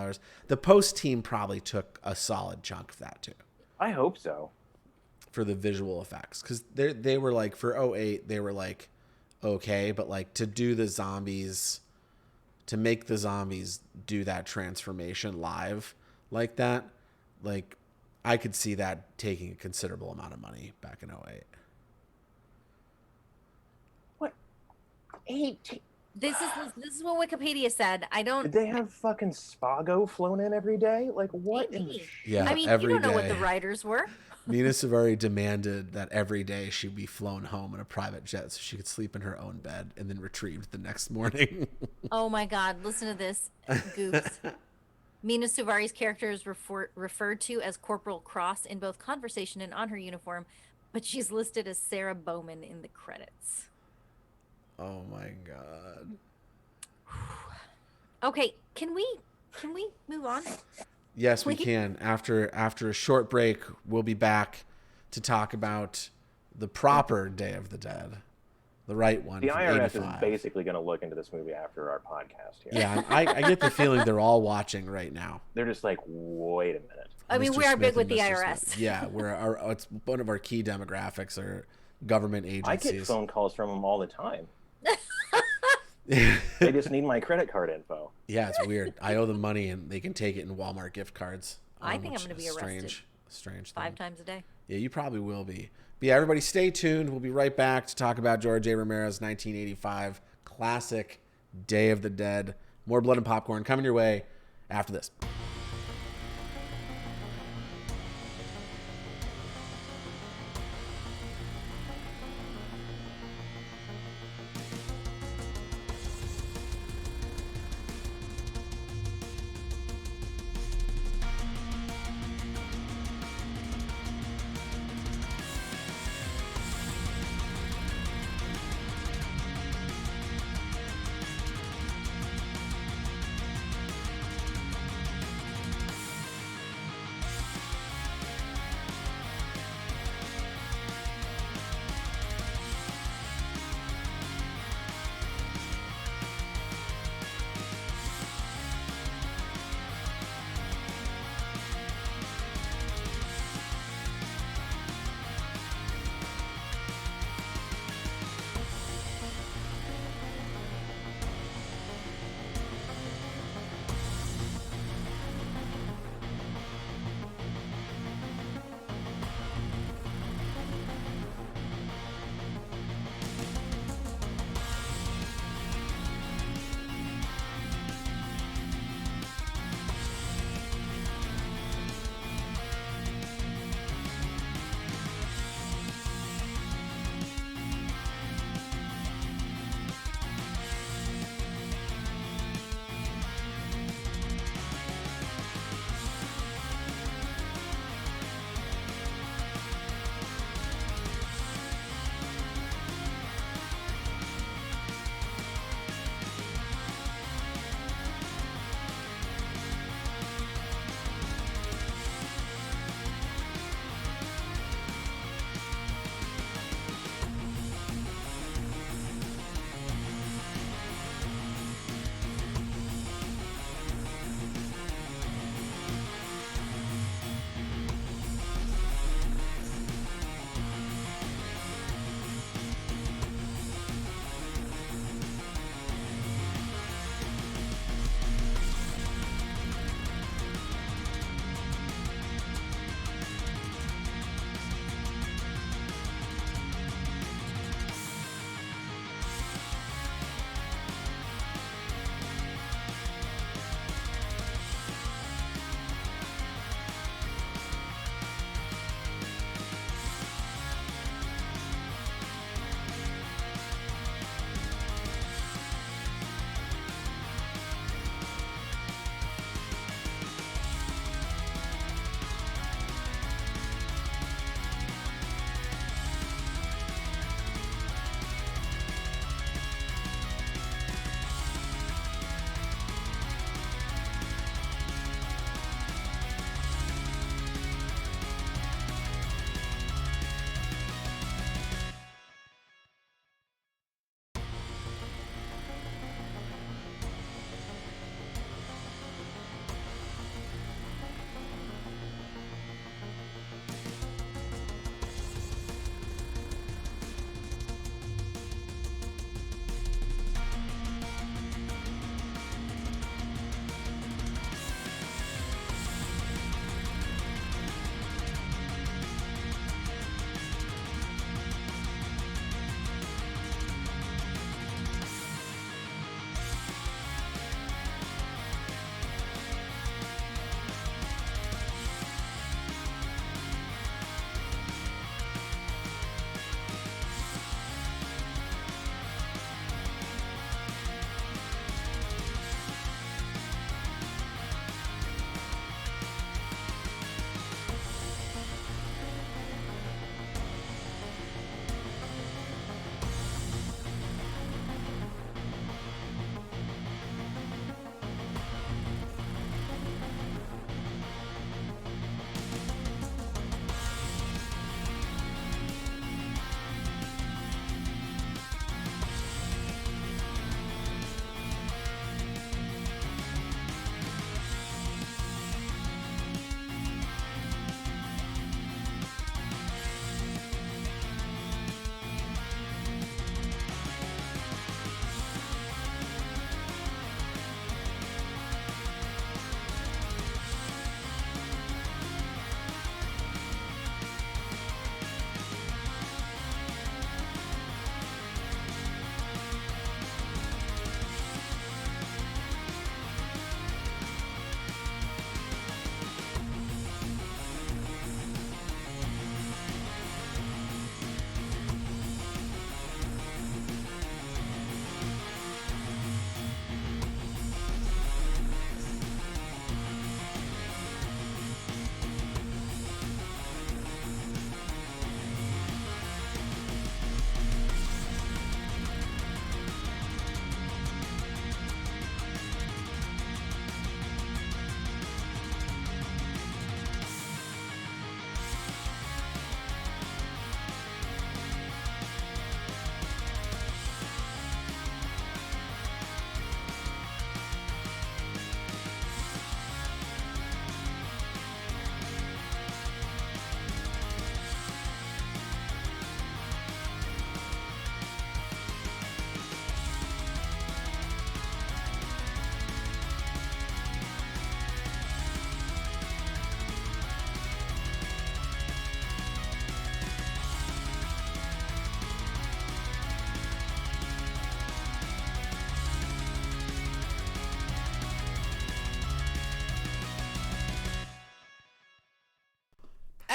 The Post team probably took a solid chunk of that too. I hope so. For the visual effects, because they were like for '08 they were like okay, but like to do the zombies, to make the zombies do that transformation live like that, like I could see that taking a considerable amount of money back in '08. What? 18? This is what Wikipedia said. I don't. Did they have fucking Spago flown in every day? Like what? Maybe. Yeah, I mean, every you don't know what day. the writers were. Mina Savari demanded that every day she be flown home in a private jet so she could sleep in her own bed and then retrieved the next morning. Oh my God! Listen to this, goofs. Mina Suvari's character is referred to as Corporal Cross in both conversation and on her uniform, but she's listed as Sarah Bowman in the credits. Oh my god. Okay, can we move on? Yes, we Please? can. After a short break, we'll be back to talk about the proper Day of the Dead, the right one. The from IRS 85. is basically going to look into this movie after our podcast here. Yeah, I get the feeling they're all watching right now. They're just like, wait a minute. I mean, Mr. we are big Smith with and the Mr. IRS. Smith. Yeah, it's one of our key demographics are government I get agencies. phone calls from them all the time. They just need my credit card info. Yeah, it's weird. I owe them money and they can take it in Walmart gift cards. I think I'm which going to be is arrested strange 5 thing. times a day. Yeah, you probably will be. But yeah, everybody stay tuned. We'll be right back to talk about George A. Romero's 1985 classic Day of the Dead. More blood and popcorn coming your way after this.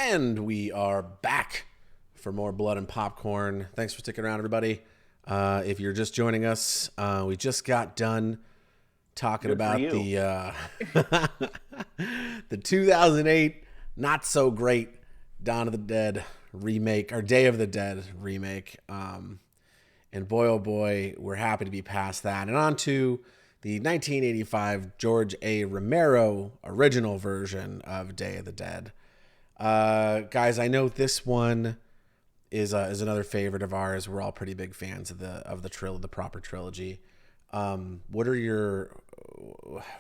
And we are back for more Blood and Popcorn. Thanks for sticking around, everybody. If you're just joining us, we just got done talking Good for about you. the 2008 not so great Dawn of the Dead remake, or Day of the Dead remake. And boy, oh boy, we're happy to be past that. And on to the 1985 George A. Romero original version of Day of the Dead. Guys, I know this one is another favorite of ours. We're all pretty big fans of the proper trilogy. What are your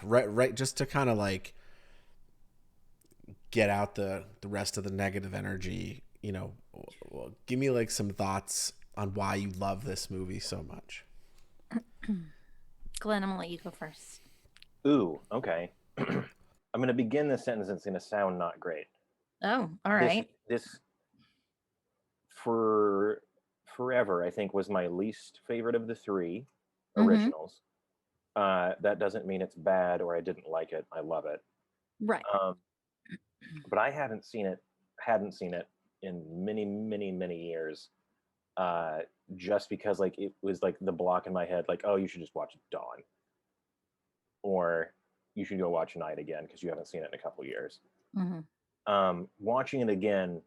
right just to kind of like get out the rest of the negative energy, give me like some thoughts on why you love this movie so much. Glenn, I'm gonna let you go first. Ooh, okay. I'm going to begin this sentence. It's going to sound not great. Oh, all right. This for forever, I think, was my least favorite of the three originals. That doesn't mean it's bad or I didn't like it. I love it. Right. But I hadn't seen it in many, many, many years. Just because like it was like the block in my head, like, oh, you should just watch Dawn, or you should go watch Night again because you haven't seen it in a couple years. Watching it again,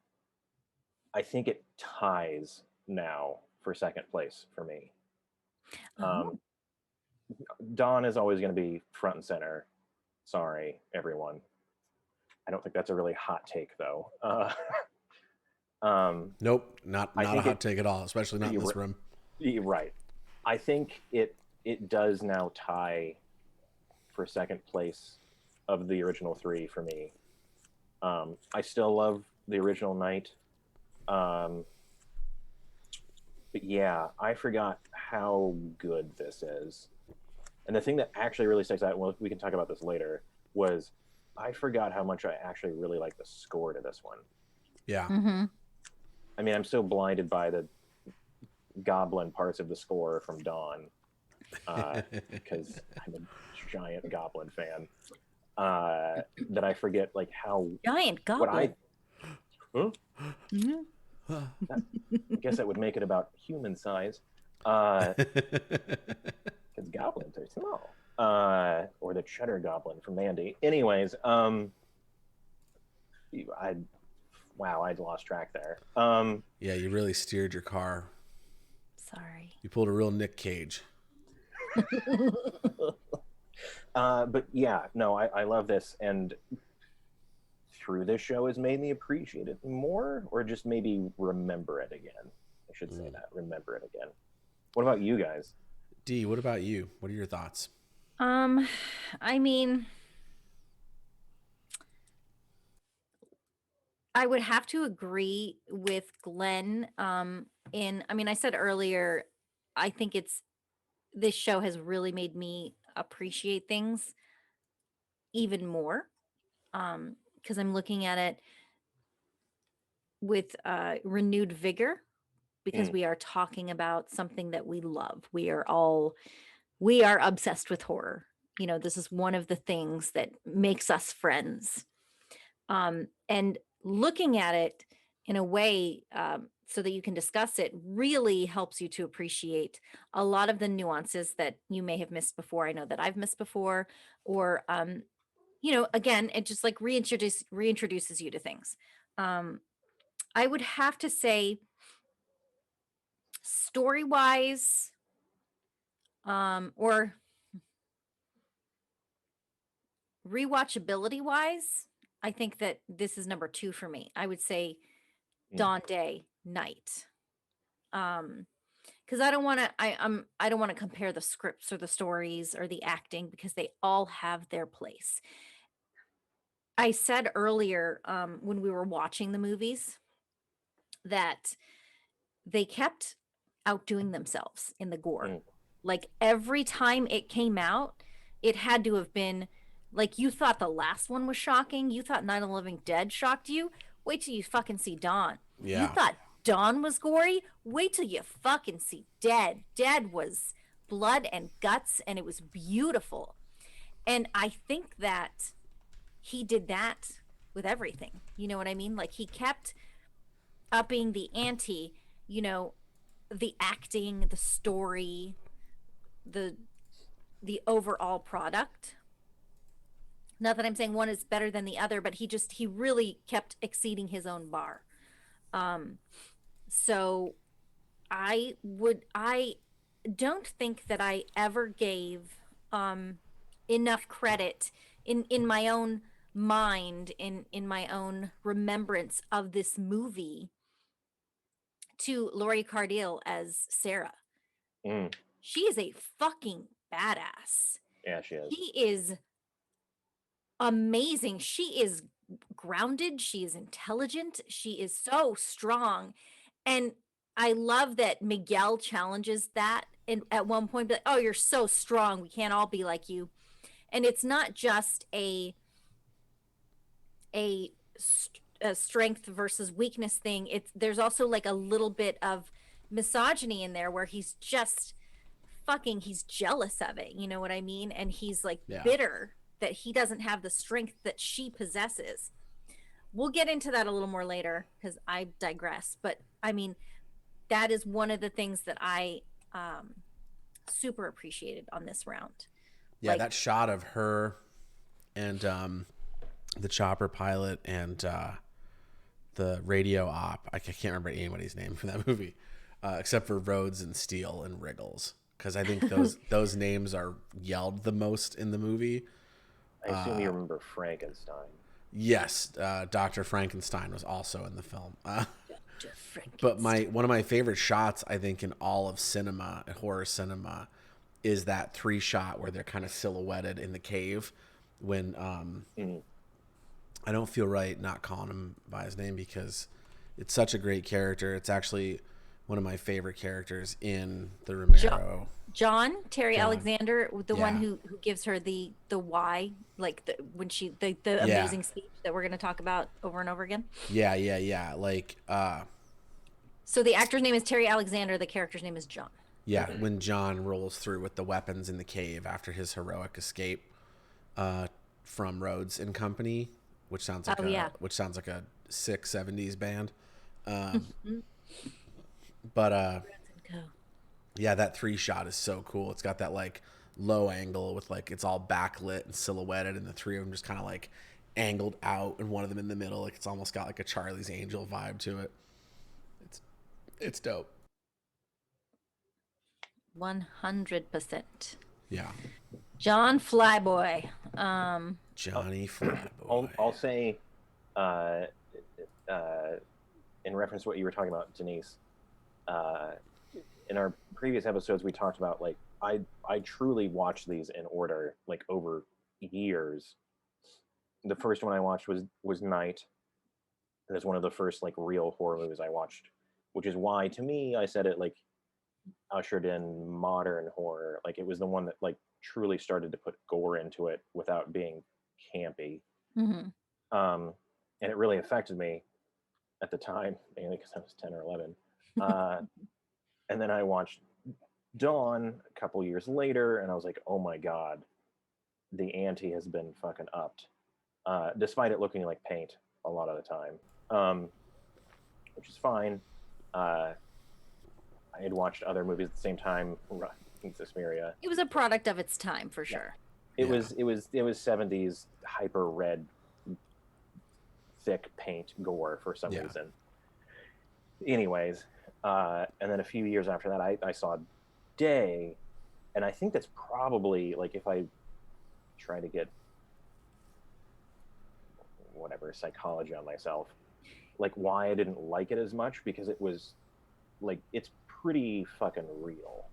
I think it ties now for second place for me. Dawn is always going to be front and center. Sorry, everyone. I don't think that's a really hot take, though. Nope, not a hot take at all, especially not in this room. You're right. I think it does now tie for second place of the original three for me. I still love the original Night. But yeah, I forgot how good this is. And the thing that actually really sticks out, well, we can talk about this later, was I forgot how much I actually really like the score to this one. Yeah. I mean, I'm so blinded by the goblin parts of the score from Dawn, because I'm a giant goblin fan, that I forget like how Giant goblin. I guess that would make it about human size, because goblins are small. Or the cheddar goblin from Mandy. Anyways, I'd lost track there. Yeah, you really steered your car. Sorry. You pulled a real Nick Cage. But yeah, no, I love this, and through this show has made me appreciate it more, or just maybe remember it again. I should say that, remember it again. What about you guys? Dee, what about you? What are your thoughts? I mean, I would have to agree with Glenn. I said earlier, I think this show has really made me appreciate things even more. Because I'm looking at it with renewed vigor, because we are talking about something that we love. We are obsessed with horror. This is one of the things that makes us friends. And looking at it in a way so that you can discuss it really helps you to appreciate a lot of the nuances that you may have missed before. I know that I've missed before, or again, it just like reintroduces you to things. I would have to say, story-wise, or rewatchability-wise, I think that this is number 2 for me. I would say Dawn, Day, Night. Because I don't want to compare the scripts or the stories or the acting, because they all have their place. I said earlier, when we were watching the movies, that they kept outdoing themselves in the gore. Like every time it came out, it had to have been like, you thought the last one was shocking. You thought Night of the Living Dead shocked you. Wait till you fucking see Dawn. Yeah. You thought Dawn was gory. Wait till you fucking see Dead. Dead was blood and guts, and it was beautiful. And I think that he did that with everything. You know what I mean? Like he kept upping the ante, you know, the acting, the story, the overall product. Not that I'm saying one is better than the other, but he really kept exceeding his own bar. Um, so I don't think that I ever gave enough credit in my own mind, in my own remembrance of this movie, to Lori Cardille as Sarah. Mm. She is a fucking badass. Yeah, she is. She is amazing. She is grounded. She is intelligent. She is so strong. And I love that Miguel challenges that. And at one point, be like, oh, you're so strong. We can't all be like you. And it's not just a, a strength versus weakness thing. There's also like a little bit of misogyny in there where he's just he's jealous of it. You know what I mean? And he's like bitter that he doesn't have the strength that she possesses. We'll get into that a little more later because I digress. But I mean, that is one of the things that I super appreciated on this round. Yeah, like, that shot of her and the chopper pilot and the radio op. I can't remember anybody's name from that movie, except for Rhodes and Steele and Wriggles, because I think those names are yelled the most in the movie. I assume you remember Frankenstein. Yes, Dr. Frankenstein was also in the film. But one of my favorite shots, I think, in all of cinema, horror cinema, is that 3-shot where they're kind of silhouetted in the cave when I don't feel right not calling him by his name because it's such a great character. It's actually one of my favorite characters in the Romero. John Alexander, the one who gives her the why, like when she the amazing speech that we're going to talk about over and over again. Yeah. Like so the actor's name is Terry Alexander, the character's name is John. Yeah, when John rolls through with the weapons in the cave after his heroic escape from Rhodes and Company, which sounds like a sick 70s band. But yeah, that 3-shot is so cool. It's got that like low angle with like it's all backlit and silhouetted, and the three of them just kind of like angled out, and one of them in the middle. Like it's almost got like a Charlie's Angel vibe to it. It's dope. 100%. Yeah. John Flyboy. Johnny Flyboy. I'll say, in reference to what you were talking about, Denise, in our previous episodes, we talked about like I truly watched these in order, like over years. The first one I watched was Night. And it's one of the first like real horror movies I watched, which is why to me I said it like ushered in modern horror. Like it was the one that like truly started to put gore into it without being campy. Mm-hmm. And it really affected me at the time, mainly because I was 10 or 11. And then I watched Dawn a couple years later, and I was like, oh my God, the ante has been fucking upped. Despite it looking like paint a lot of the time, which is fine. I had watched other movies at the same time. Suspiria. It was a product of its time for sure. It was 70s hyper red, thick paint gore for some reason. Anyways, and then a few years after that, I saw Day, and I think that's probably like if I try to get whatever psychology on myself, like why I didn't like it as much, because it was like it's pretty fucking real.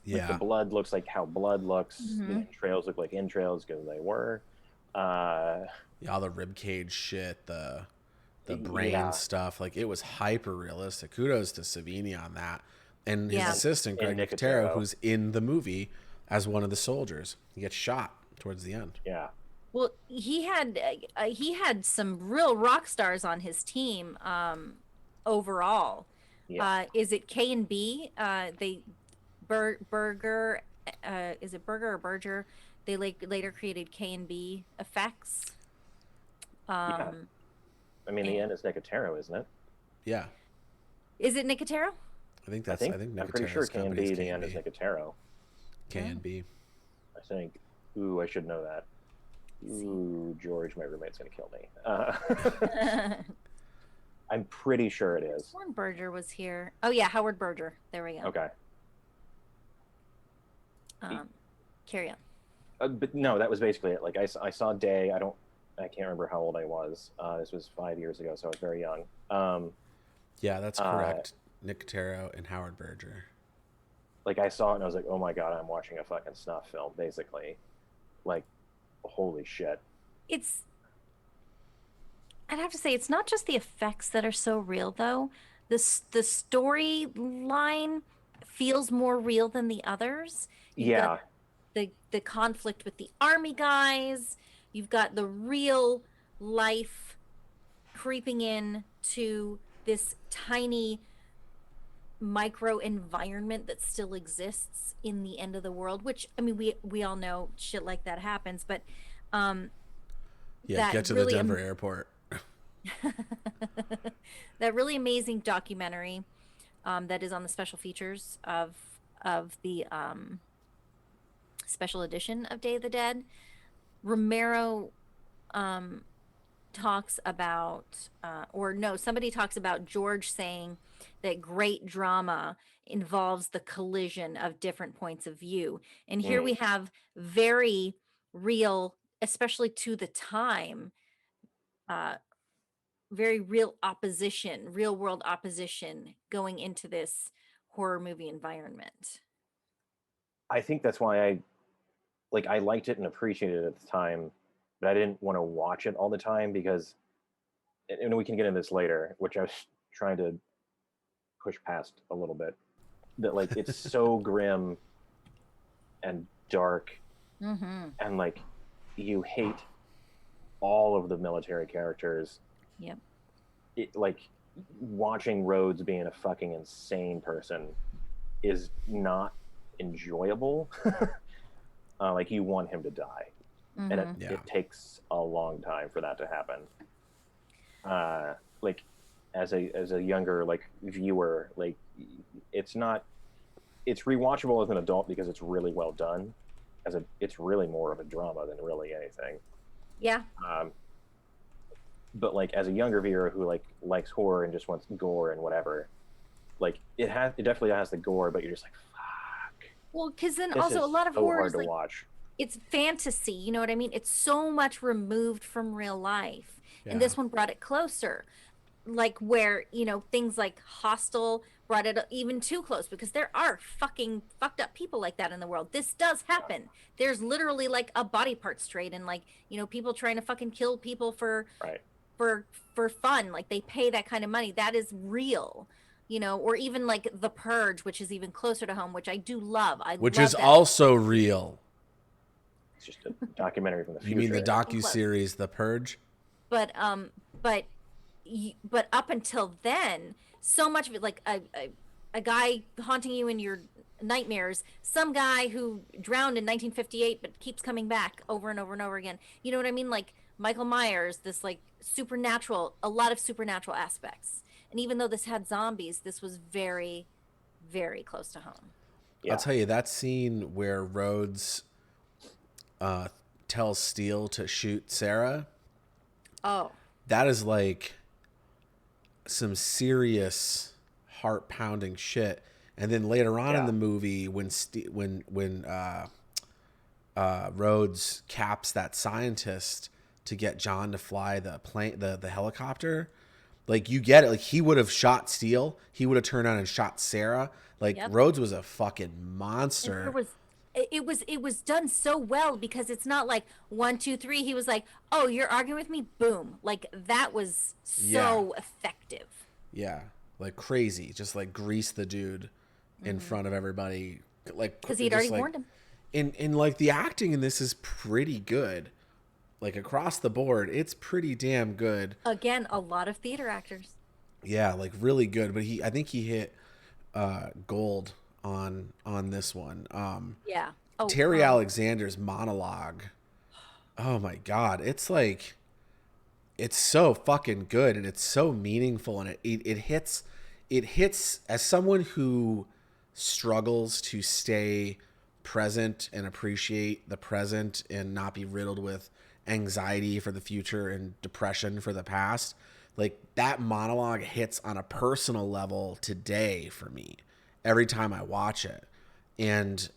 Like the blood looks like how blood looks. Mm-hmm. The entrails look like entrails because they were. All the rib cage shit, the brain stuff, like it was hyper realistic. Kudos to Savini on that, and his assistant Greg Nicotero, who's in the movie as one of the soldiers. He gets shot towards the end. Yeah. Well, he had some real rock stars on his team overall. Yeah. Is it K and B? Berger, is it Berger or Berger? They later created K and B effects. I mean, the end is Nicotero, isn't it? Yeah, Is it Nicotero? I think I that's. think I think I'm pretty sure Nicotero's Can company's Be the end is Nicotero. Can be. I think. Ooh, I should know that. Ooh, George, my roommate's gonna kill me. I'm pretty sure it is. Warren Berger was here. Oh yeah, Howard Berger. There we go. Okay. Carry on. But no, that was basically it. Like I saw Day. I can't remember how old I was. This was 5 years ago, so I was very young. Yeah, that's correct. Nicotero and Howard Berger. Like I saw it and I was like, oh my god, I'm watching a fucking snuff film, basically. Like, holy shit. I'd have to say it's not just the effects that are so real though. The storyline feels more real than the others. You've got the conflict with the army guys. You've got the real life creeping in to this tiny micro environment that still exists in the end of the world, which I mean we all know shit like that happens, but Yeah, that get to really the Denver airport. that really amazing documentary that is on the special features of the special edition of Day of the Dead. Romero talks about somebody talks about George saying that great drama involves the collision of different points of view, and here we have very real, especially to the time, very real opposition, real world opposition going into this horror movie environment. I think that's why I liked it and appreciated it at the time, but I didn't want to watch it all the time because, and we can get into this later, which I was trying to push past a little bit, that like it's so grim and dark, and like you hate all of the military characters. Yep. Like watching Rhodes being a fucking insane person is not enjoyable. Like you want him to die, and it takes a long time for that to happen. Like as a younger like viewer, like it's rewatchable as an adult because it's really well done. It's really more of a drama than really anything. Yeah. But like as a younger viewer who like likes horror and just wants gore and whatever, like it definitely has the gore, but you're just like, fuck. Well, because then This also is a lot of so horror hard is to like watch. it's fantasy, you know what I mean? It's so much removed from real life. And this one brought it closer. Like where, things like Hostel brought it even too close because there are fucking fucked up people like that in the world. This does happen. There's literally like a body parts trade and like, people trying to fucking kill people for fun. Like they pay that kind of money. That is real. Or even like The Purge, which is even closer to home, which I do love. Which love is that. also real. It's just a documentary from the future. You mean the docuseries The Purge? But up until then, so much of it, like a guy haunting you in your nightmares, some guy who drowned in 1958 but keeps coming back over and over and over again. You know what I mean? Like Michael Myers, this like supernatural, a lot of supernatural aspects. And even though this had zombies, this was very, very close to home. Yeah. I'll tell you, that scene where Rhodes tells Steele to shoot Sarah. Oh. That is like some serious heart-pounding shit. And then later on in the movie, when Rhodes caps that scientist to get John to fly the plane, the helicopter, like you get it. Like he would have shot Steele, he would have turned on and shot Sarah. Like Rhodes was a fucking monster. It was done so well because it's not like 1, 2, 3. He was like, "Oh, you're arguing with me?" Boom! Like that was so effective. Yeah, like crazy. Just like grease the dude in front of everybody, like because he'd already warned him. And like the acting in this is pretty good, like across the board. It's pretty damn good. Again, a lot of theater actors. Yeah, like really good. But I think he hit gold on this one. Terry Alexander's monologue. Oh my God. It's like it's so fucking good and it's so meaningful, and it hits as someone who struggles to stay present and appreciate the present and not be riddled with anxiety for the future and depression for the past. Like, that monologue hits on a personal level today for me every time I watch it. And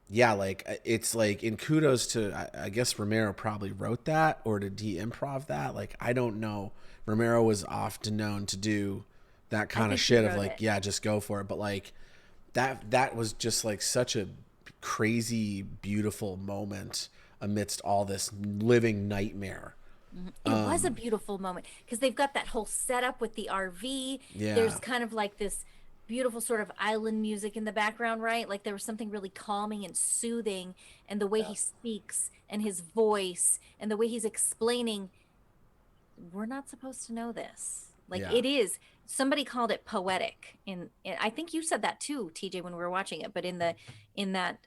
yeah, like, it's like, in kudos to, I guess Romero probably wrote that, or did he improv that? Like, I don't know. Romero was often known to do that kind of think he shit of wrote like, it. yeah, just go for it. But like, that was just like such a crazy, beautiful moment amidst all this living nightmare. It was a beautiful moment because they've got that whole setup with the RV. Yeah. There's kind of like this beautiful sort of island music in the background, right? Like there was something really calming and soothing, and the way he speaks and his voice and the way he's explaining, we're not supposed to know this. Like Yeah. it is. Somebody called it poetic, I think you said that too, TJ, when we were watching it. But in that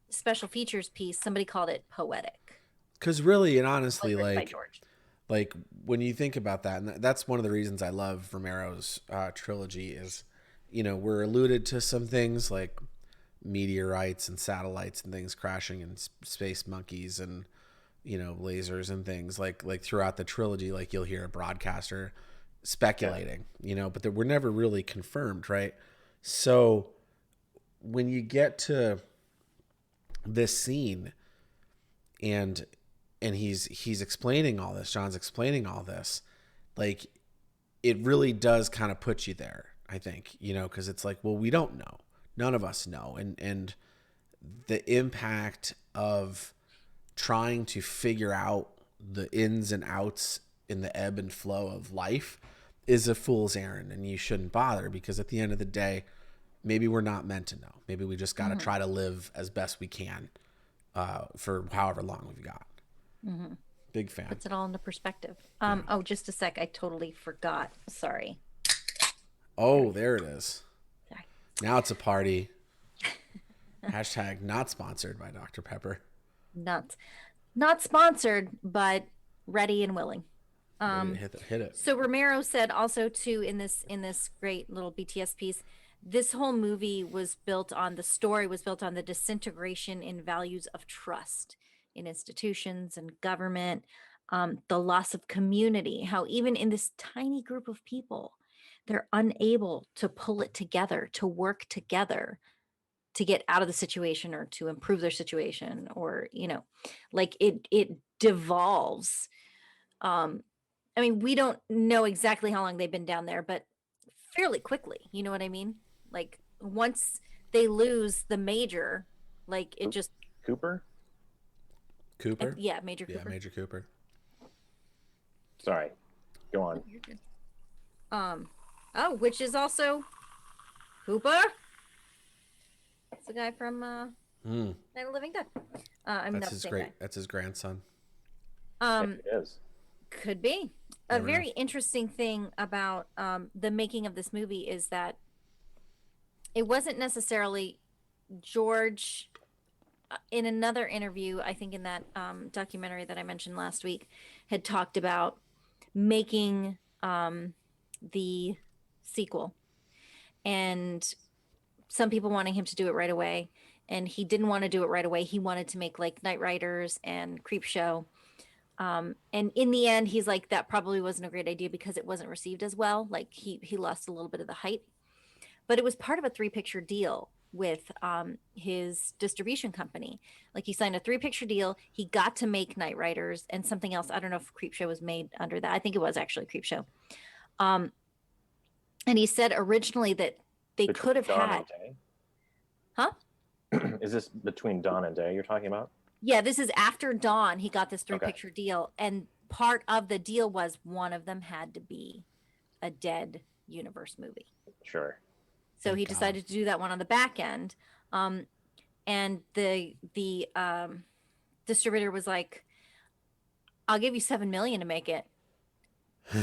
special features piece, somebody called it poetic. Because really and It honestly, was written by like, George. when you think about that, and that's one of the reasons I love Romero's trilogy is, we're alluded to some things like meteorites and satellites and things crashing and space monkeys and lasers and things like throughout the trilogy. Like, you'll hear a broadcaster speculating, but they were never really confirmed, right? So when you get to this scene and he's explaining all this, John's explaining all this, like, it really does kind of put you there, I think, because it's like, well, we don't know, none of us know, and the impact of trying to figure out the ins and outs in the ebb and flow of life is a fool's errand, and you shouldn't bother, because at the end of the day, maybe we're not meant to know. Maybe we just got to try to live as best we can for however long we've got. Big fan. Puts it all into perspective. Oh, just a sec. I totally forgot. Sorry. Oh, there it is. Sorry. Now it's a party. Hashtag not sponsored by Dr. Pepper. Not sponsored, but ready and willing. Ready to hit it. So Romero said also too in this great little BTS piece, this whole movie was built on the disintegration in values of trust in institutions and government, the loss of community, how even in this tiny group of people, they're unable to pull it together, to work together to get out of the situation or to improve their situation, or like it devolves. I mean, we don't know exactly how long they've been down there, but fairly quickly, you know what I mean? Like once they lose the major, like it just Cooper? Cooper? yeah, Major Yeah, Cooper. Major Cooper. Sorry. Go on. You're good. Oh, which is also Cooper. That's the guy from Night of the Living Dead. I mean, That's not his the same great. guy. That's his grandson. It is. Could be. A very interesting thing about the making of this movie is that it wasn't necessarily George. In another interview, I think in that documentary that I mentioned last week, had talked about making the sequel, and some people wanting him to do it right away, and he didn't want to do it right away. He wanted to make like Night Riders and Creepshow. And in the end, he's like, that probably wasn't a great idea because it wasn't received as well. Like he lost a little bit of the hype, but it was part of a 3-picture deal with his distribution company. Like he signed a 3-picture deal. He got to make Night Riders and something else. I don't know if Creepshow was made under that. I think it was actually Creepshow. And he said originally that they could have Dawn had, and huh? Day? Is this between Dawn and Day you're talking about? Yeah, this is after Dawn. He got this Okay. 3-picture deal, and part of the deal was one of them had to be a Dead universe movie. Sure. So he decided to do that one on the back end, and the distributor was like, "I'll give you $7 million to make it,"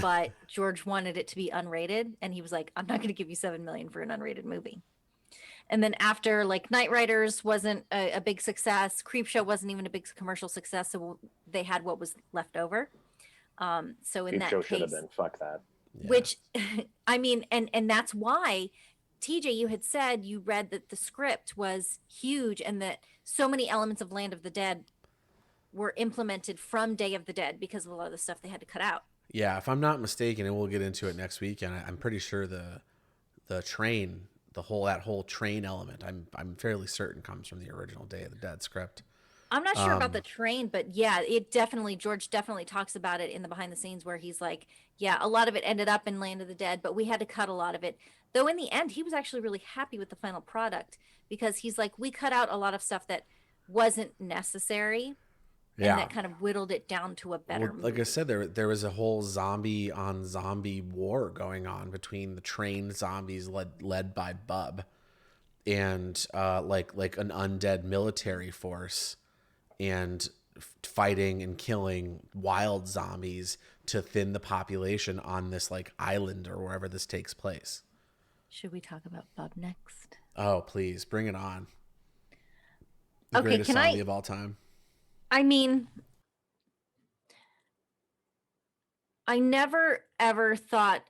but George wanted it to be unrated, and he was like, "I'm not going to give you $7 million for an unrated movie." And then after like Night Riders wasn't a big success, Creepshow wasn't even a big commercial success, so they had what was left over. So in Peep that show should have case, been. Fuck that. Yeah. which I mean, and that's why TJ, you had said you read that the script was huge and that so many elements of Land of the Dead were implemented from Day of the Dead because of a lot of the stuff they had to cut out. Yeah, if I'm not mistaken, and we'll get into it next weekend. I'm pretty sure the train, that whole train element, I'm fairly certain comes from the original Day of the Dead script. I'm not sure about the train, but yeah, George definitely talks about it in the behind the scenes where he's like, yeah, a lot of it ended up in Land of the Dead, but we had to cut a lot of it. Though in the end, he was actually really happy with the final product because he's like, we cut out a lot of stuff that wasn't necessary and Yeah. that kind of whittled it down to a better Well, like I movie. said, there was a whole zombie on zombie war going on between the trained zombies led by Bub and like an undead military force and fighting and killing wild zombies to thin the population on this like island or wherever this takes place. Should we talk about Bub next? Oh, please bring it on. The Okay, greatest zombie of all time. I mean, I never ever thought,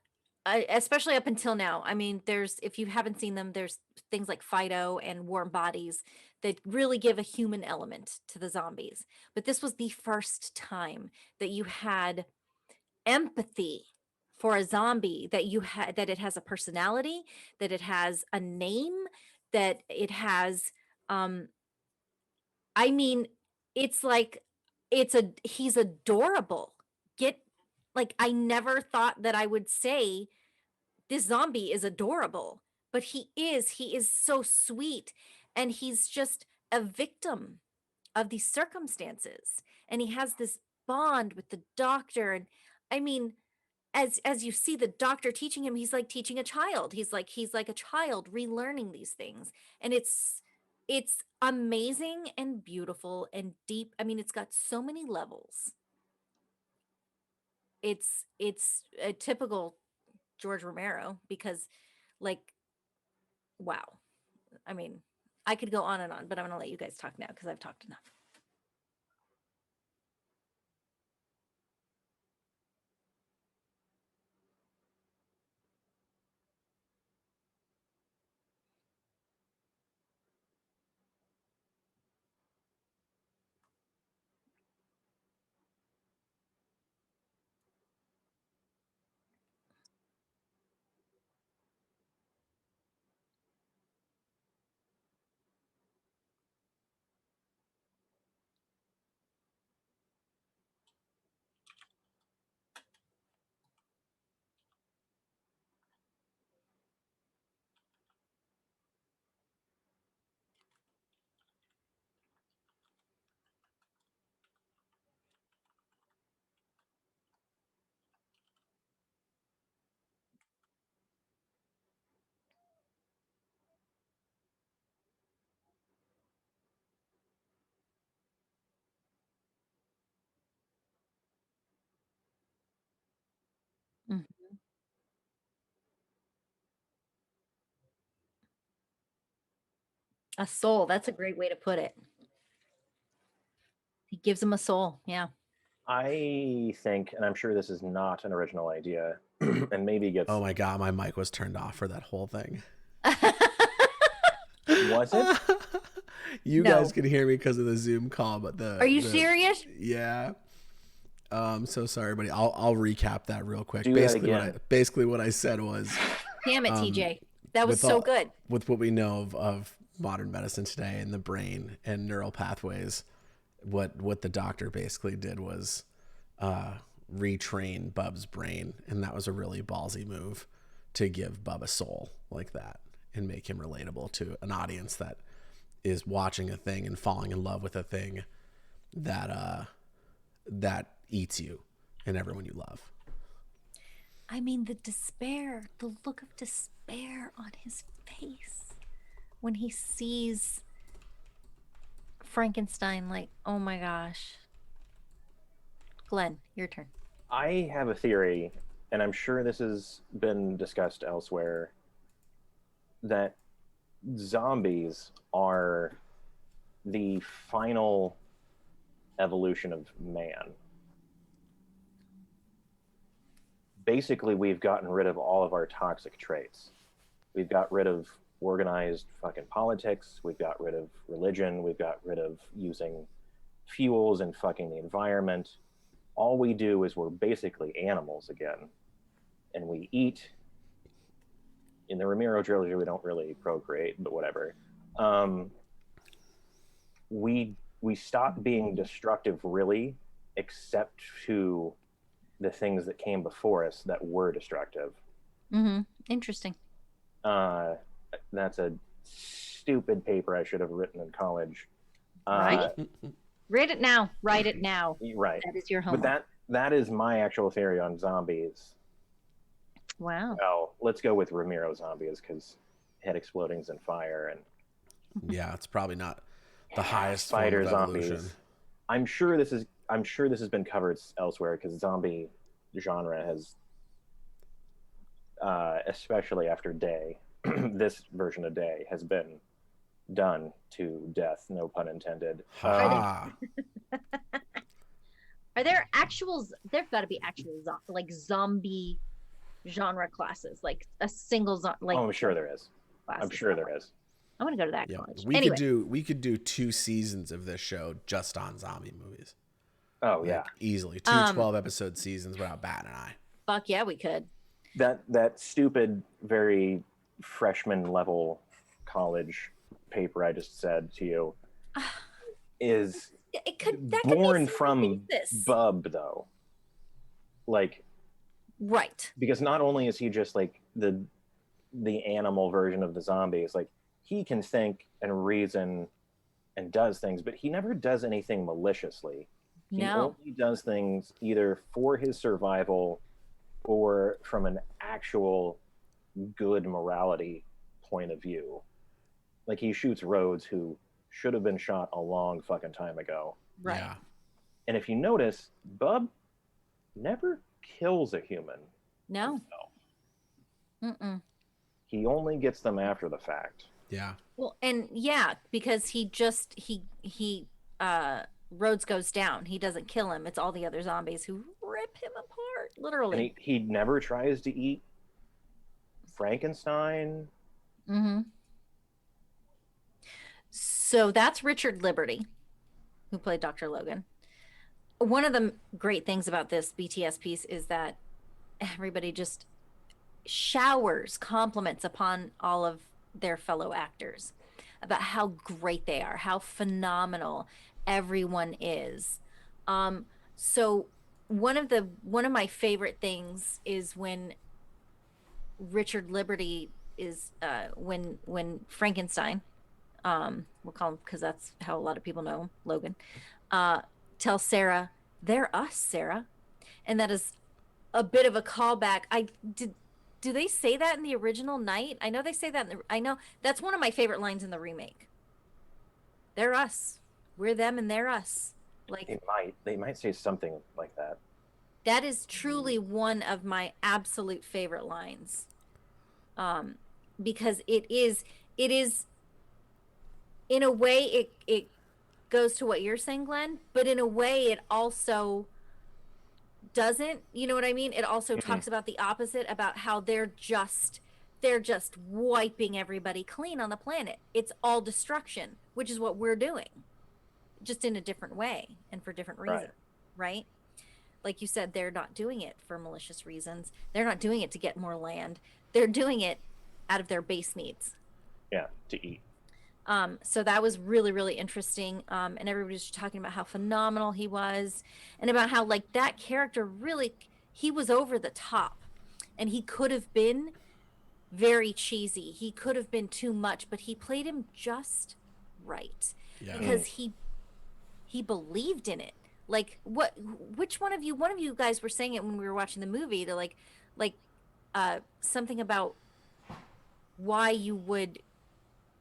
especially up until now. I mean, if you haven't seen them, there's things like Fido and Warm Bodies that really give a human element to the zombies. But this was the first time that you had empathy for a zombie, that it has a personality, that it has a name, that it has, I mean, it's like he's adorable. Get like I never thought that I would say this zombie is adorable, but he is so sweet and he's just a victim of these circumstances. And he has this bond with the doctor and I mean as you see the doctor teaching him, he's like teaching a child. He's like a child relearning these things. And it's amazing and beautiful and deep. I mean, it's got so many levels. It's a typical George Romero because like wow. I mean, I could go on and on, but I'm going to let you guys talk now because I've talked enough. Mhm. A soul. That's a great way to put it. He gives him a soul. Yeah. I think, and I'm sure this is not an original idea, and maybe gets. Oh my god, my mic was turned off for that whole thing. Was it? You No. guys can hear me because of the Zoom call, but Are you serious? Yeah. So sorry, buddy. I'll recap that real quick. Do that again. Basically what I said was Damn it, TJ. That was with so all- good. with what we know of modern medicine today and the brain and neural pathways. What the doctor basically did was retrain Bub's brain, and that was a really ballsy move to give Bub a soul like that and make him relatable to an audience that is watching a thing and falling in love with a thing that eats you and everyone you love. I mean, the despair, the look of despair on his face when he sees Frankenstein, like, oh my gosh. Glenn, your turn. I have a theory, and I'm sure this has been discussed elsewhere, that zombies are the final evolution of man. basically we've gotten rid of all of our toxic traits. We've got rid of organized fucking politics. We've got rid of religion. We've got rid of using fuels and fucking the environment. All we do is we're basically animals again. And we eat. In the Ramiro trilogy, we don't really procreate, but whatever. We stop being destructive, really, except to the things that came before us that were destructive. Interesting. That's a stupid paper I should have written in college. Right? Read it now. Write it now. Right. That is your homework. But that is my actual theory on zombies. Wow. Well, let's go with Ramiro zombies because head explodings and fire and Yeah, it's probably not the highest spider form of zombies. evolution. I'm sure this has been covered elsewhere because zombie genre has, especially after Day, this version of Day has been done to death. No pun intended. Ha. Are there actual? There've got to be actual like zombie genre classes, like a single like. Oh, I'm sure there is. I'm sure there is. I want to go to that Yeah, college. we could do 2 seasons of this show just on zombie movies. Oh Like, yeah, easily 2 12-episode seasons without batting an eye. Fuck yeah, we could. that stupid, very freshman level college paper I just said to you is It could that born could be from this. Bub though. Like, Right. because not only is he just like the animal version of the zombie, it's like he can think and reason and does things, but he never does anything maliciously. He No. only does things either for his survival or from an actual good morality point of view. Like he shoots Rhodes, who should have been shot a long fucking time ago. Right. Yeah. And if you notice, Bub never kills a human. No. No. Mm-mm. He only gets them after the fact. Yeah. Well, and yeah, because he Rhodes goes down. He doesn't kill him. It's all the other zombies who rip him apart, literally. And he never tries to eat Frankenstein. Mm-hmm. So that's Richard Liberty, who played Dr. Logan. One of the great things about this BTS piece is that everybody just showers compliments upon all of their fellow actors about how great they are, how phenomenal everyone is. So one of my favorite things is when Richard Liberty is when Frankenstein, we'll call him because that's how a lot of people know him, Logan, tells Sarah, "They're us, Sarah," and that is a bit of a callback. Do they say that in the original Night? I know they say that. I know that's one of my favorite lines in the remake. They're us, we're them, and they're us. Like They might say something like that. that is truly one of my absolute favorite lines, because it is in a way it goes to what you're saying, Glenn, but in a way it also doesn't. You know what I mean? It also talks about the opposite, about how they're just wiping everybody clean on the planet. It's all destruction, which is what we're doing, just in a different way and for different reasons, right? Like you said, they're not doing it for malicious reasons. They're not doing it to get more land. They're doing it out of their base needs. Yeah, to eat. So that was really, really interesting. And everybody was talking about how phenomenal he was and about how like that character really, he was over the top and he could have been very cheesy. He could have been too much, but he played him just right because he believed in it. Like which one of you guys were saying it when we were watching the movie to like something about why you would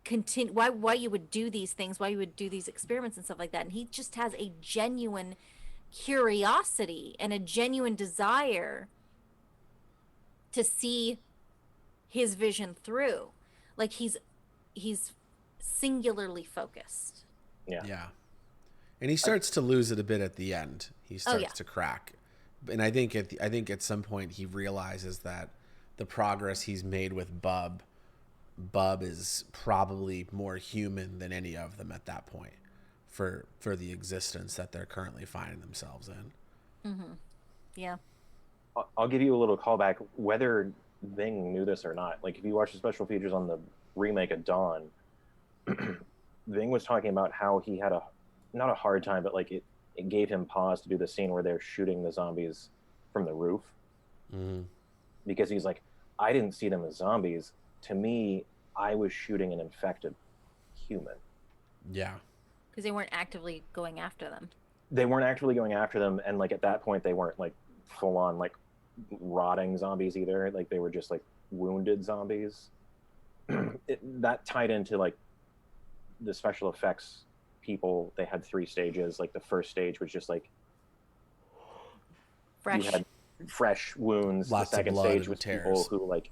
continue, why you would do these things, why you would do these experiments and stuff like that. And he just has a genuine curiosity and a genuine desire to see his vision through. Like he's singularly focused. Yeah. Yeah. And he starts to lose it a bit at the end. He starts to crack And I think at some point he realizes that the progress he's made with Bub is probably more human than any of them at that point for the existence that they're currently finding themselves in. Yeah. I'll give you a little callback. Whether Ving knew this or not, like if you watch the special features on the remake of Dawn, Ving was talking about how he had not a hard time, but like it gave him pause to do the scene where they're shooting the zombies from the roof. Because he's like, I didn't see them as zombies. To me, I was shooting an infected human. Yeah. Because they weren't actively going after them. They weren't actively going after them, and like at that point they weren't like full on like rotting zombies either. Like they were just like wounded zombies. That tied into like the special effects people. They had 3 stages. Like the first stage was just like Fresh. you had fresh wounds. Lots the of second blood stage and was tears. people who like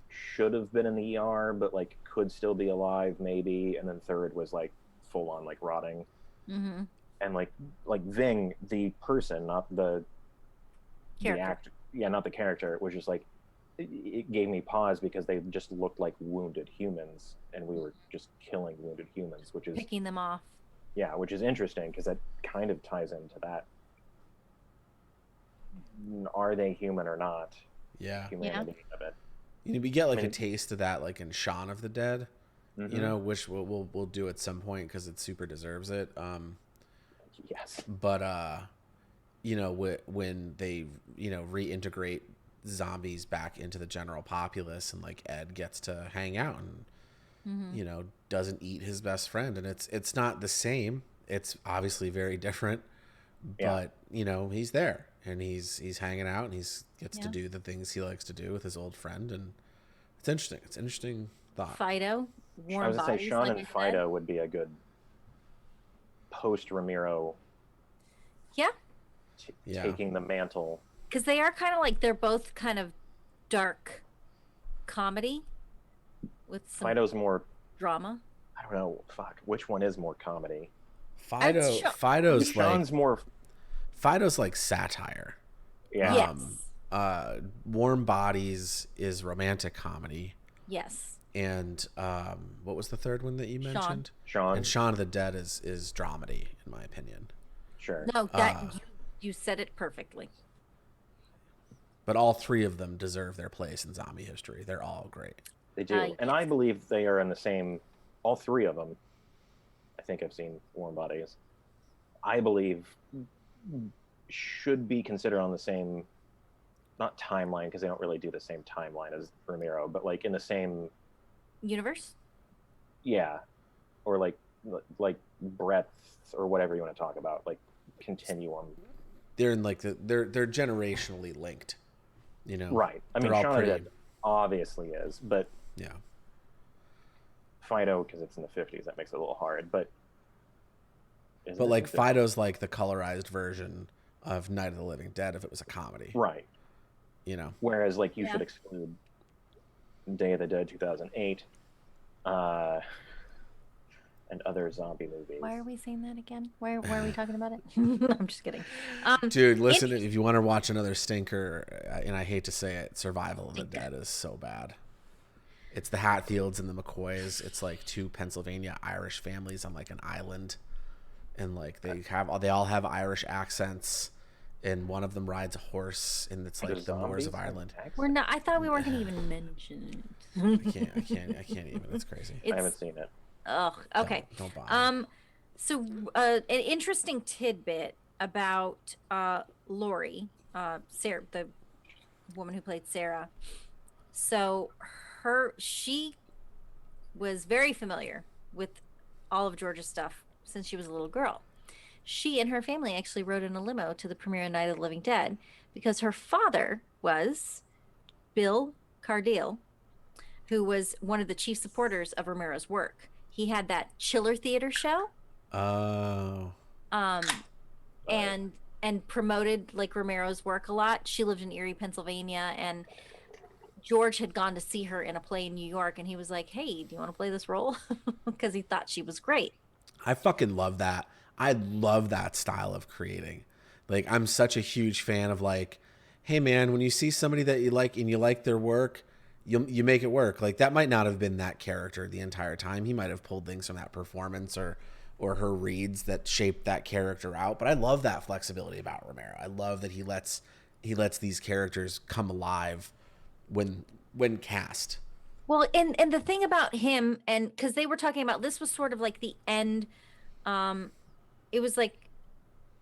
should have been in the ER but like could still be alive maybe, and then third was like full on like rotting. And like Ving, the person, not the actor, not the character, was just like, it gave me pause because they just looked like wounded humans, and we were just killing wounded humans, which is Picking them off. Yeah, which is interesting because that kind of ties into that. Are they human or not? Yeah. Humanity of it. You know, we get like a taste of that, like in Shaun of the Dead. Mm-hmm. You know, which we'll do at some point because it super deserves it. Yes. But you know, when they reintegrate zombies back into the general populace, and like Ed gets to hang out and doesn't eat his best friend, and it's not the same. It's obviously very different, but he's there and he's hanging out and gets to do the things he likes to do with his old friend, and it's interesting. It's an interesting thought. Fido. I was gonna say Sean and Fido would be a good post Ramiro. Yeah. Taking the mantle. Because they are kind of like, they're both kind of dark comedy with some Fido's more drama. I don't know. Fuck. Which one is more comedy? Fido's Sean's like more. Fido's like satire. Yeah. Yes. Warm Bodies is romantic comedy. Yes. And what was the third one that you mentioned? Shaun. And Shaun of the Dead is dramedy, in my opinion. Sure. No, you said it perfectly. But all 3 of them deserve their place in zombie history. They're all great. They do. And I believe they are in the same, all 3 of them. I think I've seen Warm Bodies. I believe should be considered on the same, not timeline, because they don't really do the same timeline as Ramiro, but like in the same universe. Yeah, or like breadth or whatever you want to talk about, like continuum. They're in like they're generationally linked, Right. I mean, Shaun of the Dead obviously is, but yeah, Fido, because it's in the 50s, that makes it a little hard. But like Fido's like the colorized version of Night of the Living Dead if it was a comedy, right? Whereas like you should exclude Day of the Dead 2008 and other zombie movies. Why are we saying that again? Why are we talking about it? I'm just kidding. Dude, listen, if you want to watch another stinker, and I hate to say it, Survival of the Dead is so bad. It's the Hatfields and the McCoys. It's like 2 Pennsylvania Irish families on like an island, and like they all have Irish accents, and one of them rides a horse, and it's like the Moors of Ireland. We're not. I thought we weren't going to even mention it. I can't even. It's crazy. I haven't seen it. Oh, okay. Don't bother. So an interesting tidbit about Lori, Sarah, the woman who played Sarah. So she was very familiar with all of George's stuff since she was a little girl. She and her family actually rode in a limo to the premiere of Night of the Living Dead because her father was Bill Cardille, who was one of the chief supporters of Romero's work. He had that Chiller Theater show. Oh. And promoted like Romero's work a lot. She lived in Erie, Pennsylvania, and George had gone to see her in a play in New York, and he was like, "Hey, do you want to play this role?" Because he thought she was great. I fucking love that. I love that style of creating. Like, I'm such a huge fan of like, hey man, when you see somebody that you like and you like their work, you make it work. Like, that might not have been that character the entire time. He might have pulled things from that performance or her reads that shaped that character out. But I love that flexibility about Romero. I love that he lets these characters come alive when cast. Well, and the thing about him, and because they were talking about this was sort of like the end, it was like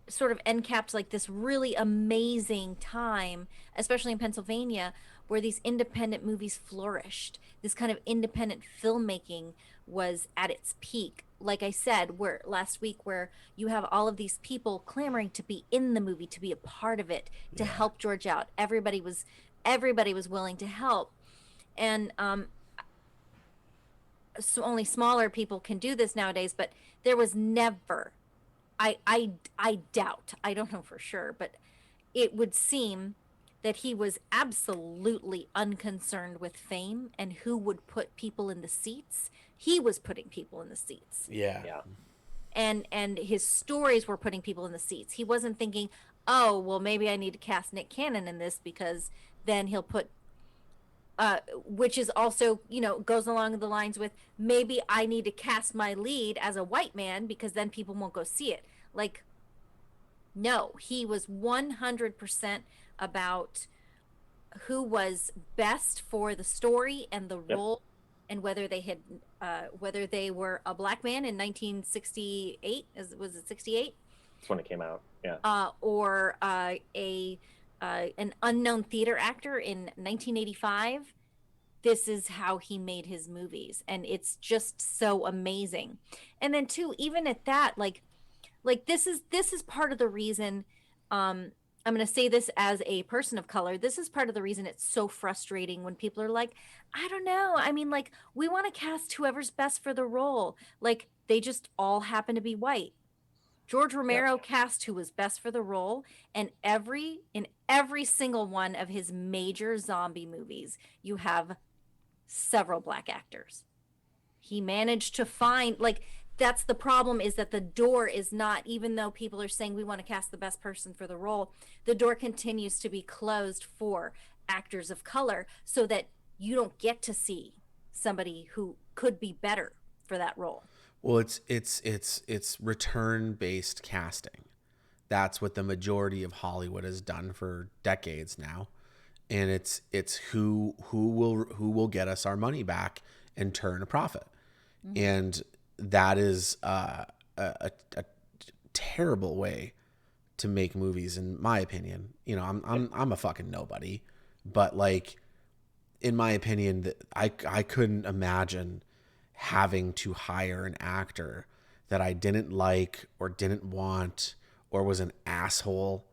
sort of end capped like this really amazing time, especially in Pennsylvania, where these independent movies flourished. This kind of independent filmmaking was at its peak. Like I said, where last week, where you have all of these people clamoring to be in the movie, to be a part of it, to help George out. Everybody was willing to help, and so only smaller people can do this nowadays. But there was never, I doubt, I don't know for sure, but it would seem that he was absolutely unconcerned with fame and who would put people in the seats. He was putting people in the seats. Yeah. And his stories were putting people in the seats. He wasn't thinking, oh, well, maybe I need to cast Nick Cannon in this because then he'll put which is also, goes along the lines with maybe I need to cast my lead as a white man because then people won't go see it. Like, no, he was 100% about who was best for the story and the role, and whether they were a black man in 1968, was it 68? That's when it came out. Yeah. Or an unknown theater actor in 1985. This is how he made his movies, and it's just so amazing. And then too, even at that, like this is part of the reason. I'm going to say this as a person of color. This is part of the reason it's so frustrating when people are like, I don't know. I mean, like, we want to cast whoever's best for the role. Like, they just all happen to be white. George Romero cast who was best for the role, and in every single one of his major zombie movies, you have several black actors. He managed to find, like, that's the problem, is that the door is not, even though people are saying we want to cast the best person for the role, the door continues to be closed for actors of color so that you don't get to see somebody who could be better for that role. Well, it's return-based casting. That's what the majority of Hollywood has done for decades now, and it's who will get us our money back and turn a profit, and that is a terrible way to make movies, in my opinion. I'm a fucking nobody, but like, in my opinion, that I couldn't imagine having to hire an actor that I didn't like or didn't want or was an asshole,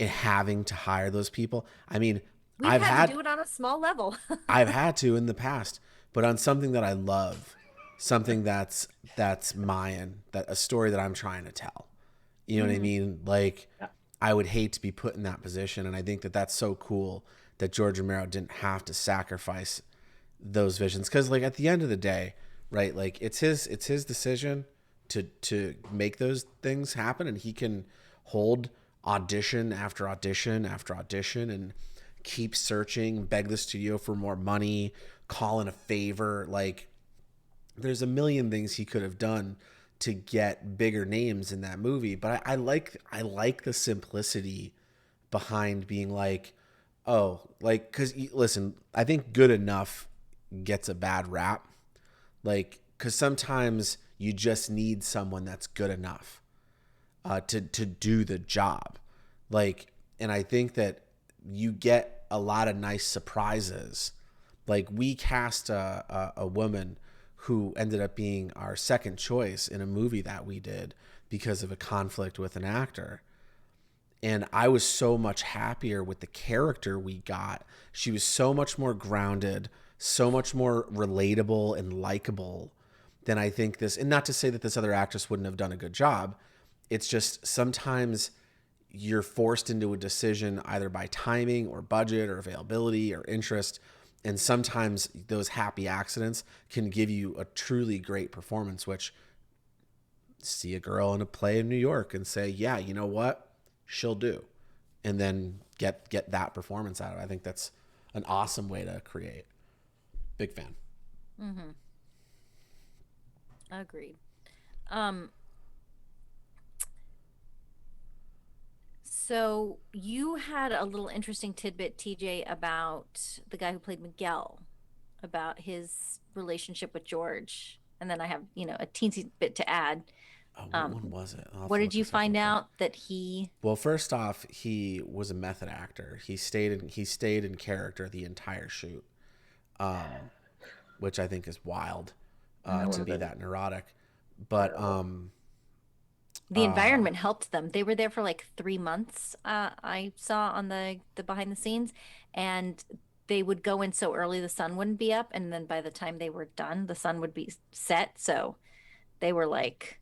and having to hire those people. I mean, I've had to do it on a small level. I've had to in the past, but on something that I love, something that's mine, that a story that I'm trying to tell. You know what I mean? Like, I would hate to be put in that position, and I think that that's so cool that George Romero didn't have to sacrifice those visions, because like, at the end of the day, right, like, it's his decision to make those things happen, and he can hold audition after audition after audition and keep searching, beg the studio for more money, call in a favor. Like, there's a million things he could have done to get bigger names in that movie, but I like the simplicity behind being like, oh, like, because listen, I think good enough gets a bad rap, like, because sometimes you just need someone that's good enough to do the job, like, and I think that you get a lot of nice surprises. Like, we cast a woman who ended up being our second choice in a movie that we did because of a conflict with an actor. And I was so much happier with the character we got. She was so much more grounded, so much more relatable and likable than I think this. And not to say that this other actress wouldn't have done a good job. It's just sometimes you're forced into a decision either by timing or budget or availability or interest. And sometimes those happy accidents can give you a truly great performance, which, see a girl in a play in New York and say, yeah, you know what? she'll do, and then get that performance out of it. I think that's an awesome way to create. Big fan. Mm-hmm. Agreed. So you had a little interesting tidbit, TJ, about the guy who played Miguel, about his relationship with George. And then I have, a teensy bit to add. Oh, what one was it? I'll have What to did look you this up find real quick. out that he? Well, first off, he was a method actor. He stayed in character the entire shoot, which I think is wild to be that neurotic. But The environment helped them. They were there for like 3 months. I saw on the behind the scenes, and they would go in so early the sun wouldn't be up, and then by the time they were done, the sun would be set. So they were like,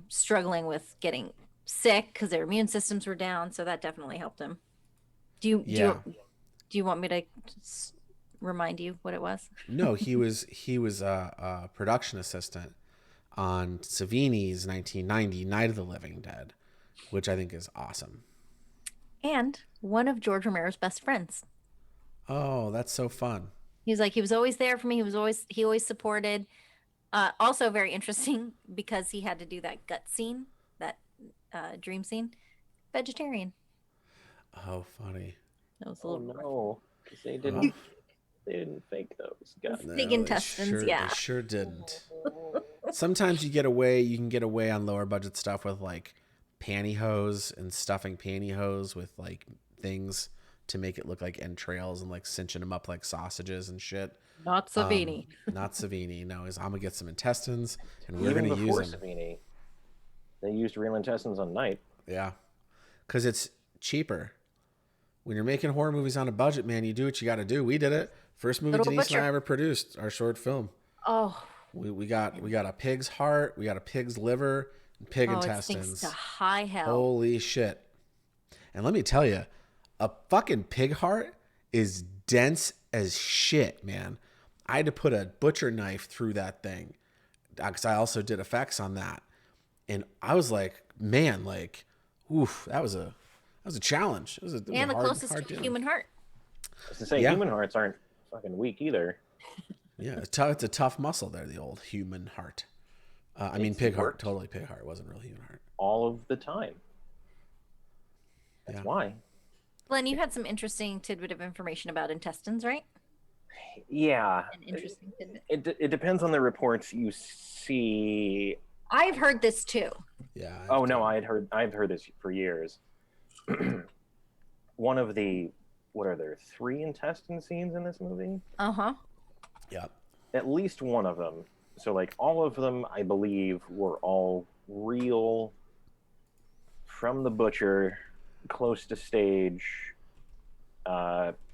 struggling with getting sick because their immune systems were down. So that definitely helped them. Do yeah. you want me to remind you what it was? No, he was a production assistant on Savini's 1990 Night of the Living Dead, which I think is awesome. And one of George Romero's best friends. Oh, that's so fun. He was always there for me. He always supported. Also very interesting because he had to do that gut scene, that dream scene. Vegetarian. Oh, funny. That was a Oh little no, 'cause they didn't fake those guys. Pig intestines, They sure didn't. Sometimes you can get away on lower budget stuff with like pantyhose and stuffing pantyhose with like things to make it look like entrails and like cinching them up like sausages and shit. not Savini. Not Savini. No, I'm gonna get some intestines and we're Even gonna before use them. Savini, they used real intestines on Night. Yeah, because it's cheaper. When you're making horror movies on a budget, man, you do what you got to do. We did it. First movie Little Denise Butcher. and I ever produced, our short film. Oh, We got a pig's heart, we got a pig's liver, and pig it stinks intestines. to high hell. Holy shit! And let me tell you, a fucking pig heart is dense as shit, man. I had to put a butcher knife through that thing because I also did effects on that, and I was like, man, like, oof, that was a challenge. It was a And the hard, closest hard to deal. human heart. I was to say, Yeah. human hearts aren't fucking weak either. Yeah, it's a tough muscle there, the old human heart. I mean, It's pig heart, worked. totally pig heart. It wasn't really human heart. All of the time. That's Yeah. why. Glenn, you had some interesting tidbit of information about intestines, right? Yeah. An interesting tidbit. It depends on the reports you see. I've heard this too. Yeah. Oh no, I've heard this for years. One of the, what are there, 3 intestine scenes in this movie? Uh-huh. Yep. At least one of them. So like all of them, I believe, were all real from the butcher, close to stage,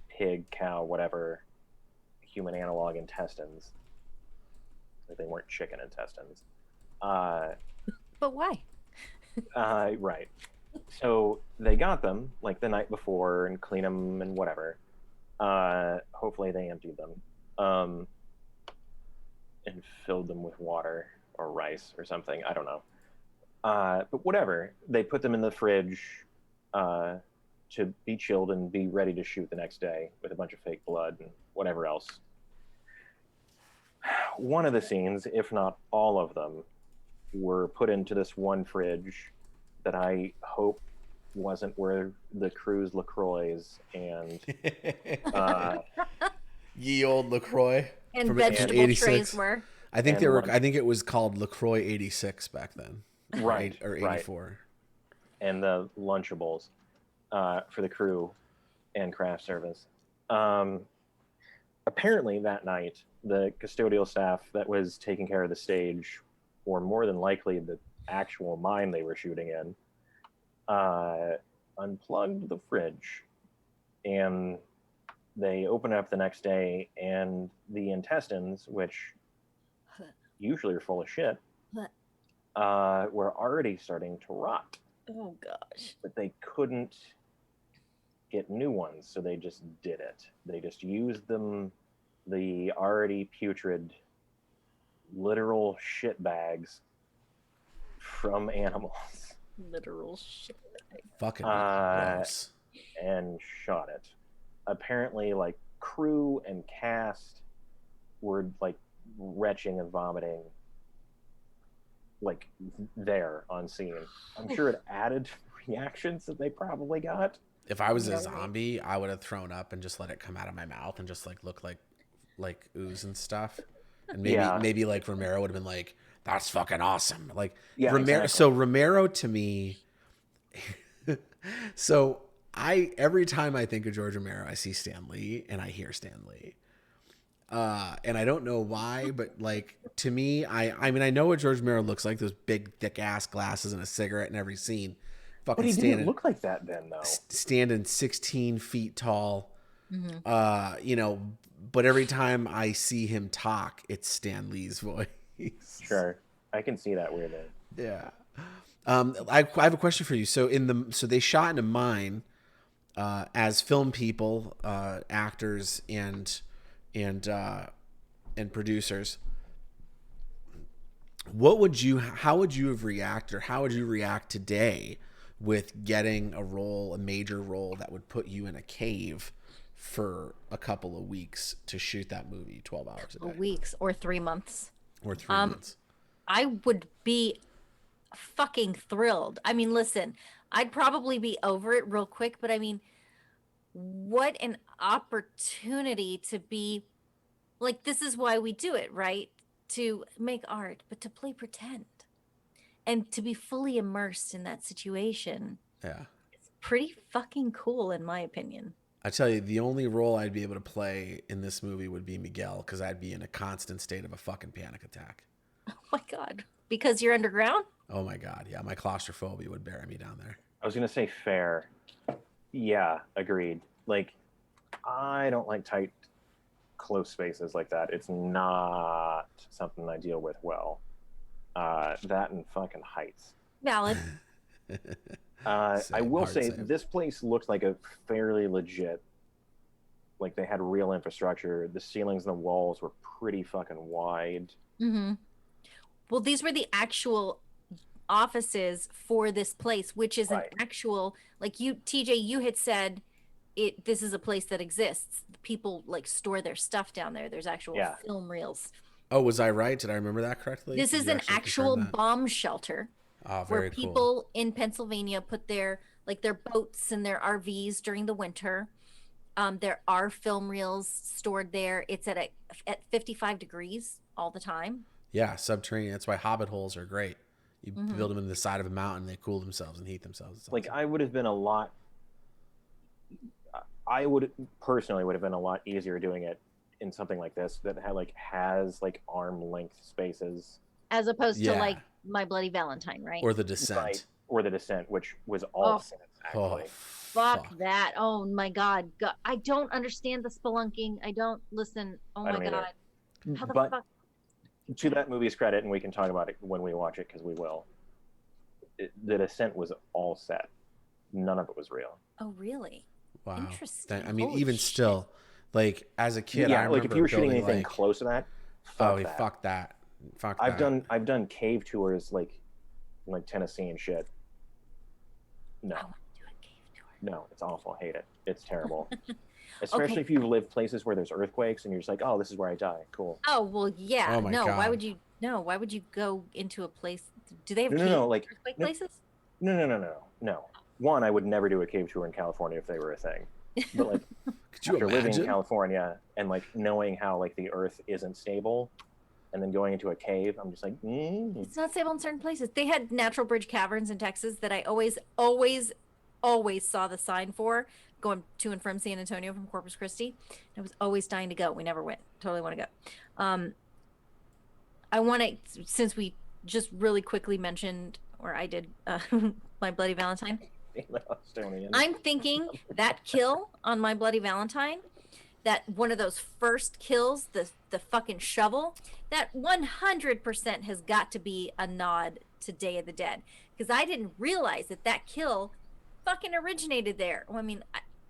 pig, cow, whatever, human analog intestines. But they weren't chicken intestines. But why? Right. So they got them like the night before and clean them and whatever. Hopefully they emptied them. And filled them with water or rice or something. I don't know. But whatever. They put them in the fridge to be chilled and be ready to shoot the next day with a bunch of fake blood and whatever else. One of the scenes, if not all of them, were put into this one fridge that I hope wasn't where the crew's LaCroix and Ye old LaCroix. And from vegetable 86. trays were. I think And they were. lunch. I think it was called LaCroix 86 back then. Right, Or right. 84. and the Lunchables for the crew and craft service. Apparently that night, the custodial staff that was taking care of the stage, or more than likely the actual mine they were shooting in, unplugged the fridge, and they opened it up the next day, and the intestines, which usually are full of shit, were already starting to rot. Oh gosh. But they couldn't get new ones, so they just did it. They just used them, the already putrid, literal shit bags from animals. Literal shit. Fucking Uh, gross. and shot it. Apparently, like crew and cast were like retching and vomiting, like there on scene. I'm sure it added reactions that they probably got. If I was a No way. zombie, I would have thrown up and just let it come out of my mouth and just like look like ooze and stuff. And maybe like Romero would have been like, "That's fucking awesome." Like Romero. Exactly. So Romero to me. So every time I think of George Romero, I see Stan Lee and I hear Stan Lee. And I don't know why, but like to me, I mean I know what George Romero looks like, those big thick ass glasses and a cigarette in every scene. But Fucking he didn't look like that then, though. standing 16 feet tall. Mm-hmm. You know, but every time I see him talk, it's Stan Lee's voice. Sure, I can see that weirdly. Yeah. I have a question for you. So they shot in a mine, as film people, actors and producers. How would you have reacted, or how would you react today with getting a major role that would put you in a cave for a couple of weeks to shoot that movie 12 hours a day? Weeks or 3 months. Or 3 months. I would be fucking thrilled. I mean, listen, I'd probably be over it real quick, but I mean, what an opportunity to be like, this is why we do it, right? To make art, but to play pretend and to be fully immersed in that situation. Yeah. It's pretty fucking cool, in my opinion. I tell you, the only role I'd be able to play in this movie would be Miguel, because I'd be in a constant state of a fucking panic attack. Oh my God. Because you're underground? Oh my God. Yeah. My claustrophobia would bury me down there. I was gonna say fair. Yeah, agreed. Like, I don't like tight, close spaces like that. It's not something I deal with well. That and fucking heights. Valid. I will say same. this place looked like a fairly legit. Like they had real infrastructure. The ceilings and the walls were pretty fucking wide. Mm-hmm. Well, these were the actual offices for this place, which is Right. an actual, like you, TJ, you had said this is a place that exists. People like store their stuff down there. There's actual Yeah. film reels. Oh, was I right? Did I remember that correctly? This Did is you an actually actual confirm that? bomb shelter Oh, where very cool. people in Pennsylvania put their boats and their RVs during the winter. There are film reels stored there. It's at 55 degrees all the time. Yeah, subterranean. That's why hobbit holes are great. You build them into the side of a mountain, they cool themselves and heat themselves. It's Like awesome. I would have been a lot. I would personally would have been a lot easier doing it in something like this that has arm length spaces. As opposed to Yeah. like My Bloody Valentine, right? Or the descent. Right. Or The Descent, which was all Oh. sets, Oh, actually. Fuck that. Oh my God. I don't understand the spelunking. I don't listen. Oh I my don't either. God. How the But fuck? to that movie's credit, and we can talk about it when we watch it because we will. The Descent was all set. None of it was real. Oh, really? Wow. Interesting. I mean, Holy even shit. still, like as a kid, I yeah, remember like if you were shooting building, anything like, close to that, oh, fuck that. fuck I've that. done cave tours in Tennessee and shit. No, I want to do a cave tour. no, it's awful. I hate it. It's terrible. Especially if you live places where there's earthquakes and you're just like, oh, this is where I die. Cool. Oh, well, yeah. Oh my no, why God. would you? No, why would you go into a place? Do they have No, like earthquake no- places? No. One, I would never do a cave tour in California if they were a thing. But like Could you after living in imagine? California and like knowing how like the earth isn't stable, and then going into a cave, I'm just like, It's not stable in certain places. They had natural bridge caverns in Texas that I always saw the sign for going to and from San Antonio from Corpus Christi. I was always dying to go. We never went. Totally want to go. I want to, since we just really quickly mentioned, or I did, My Bloody Valentine. Estonian. I'm thinking that kill on My Bloody Valentine, that one of those first kills, the fucking shovel, that 100% has got to be a nod to Day of the Dead, because I didn't realize that kill fucking originated there. Well, I mean,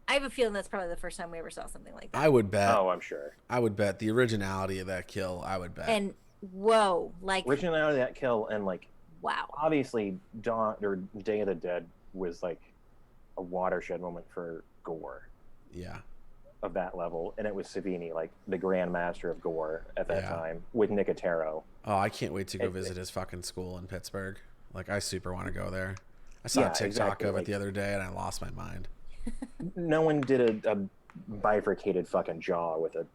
I have a feeling that's probably the first time we ever saw something like that. I would bet. Oh, I'm sure. I would bet the originality of that kill. I would bet. And whoa, like Originality of that kill, and like wow. obviously Dawn or Day of the Dead was like a watershed moment for gore Yeah. of that level, and it was Savini, like the grand master of gore at that Yeah. time, with Nicotero. Oh, I can't wait to go visit his fucking school in Pittsburgh. Like, I super want to go there. I saw a TikTok exactly. of it the other day, and I lost my mind. No one did a bifurcated fucking jaw with a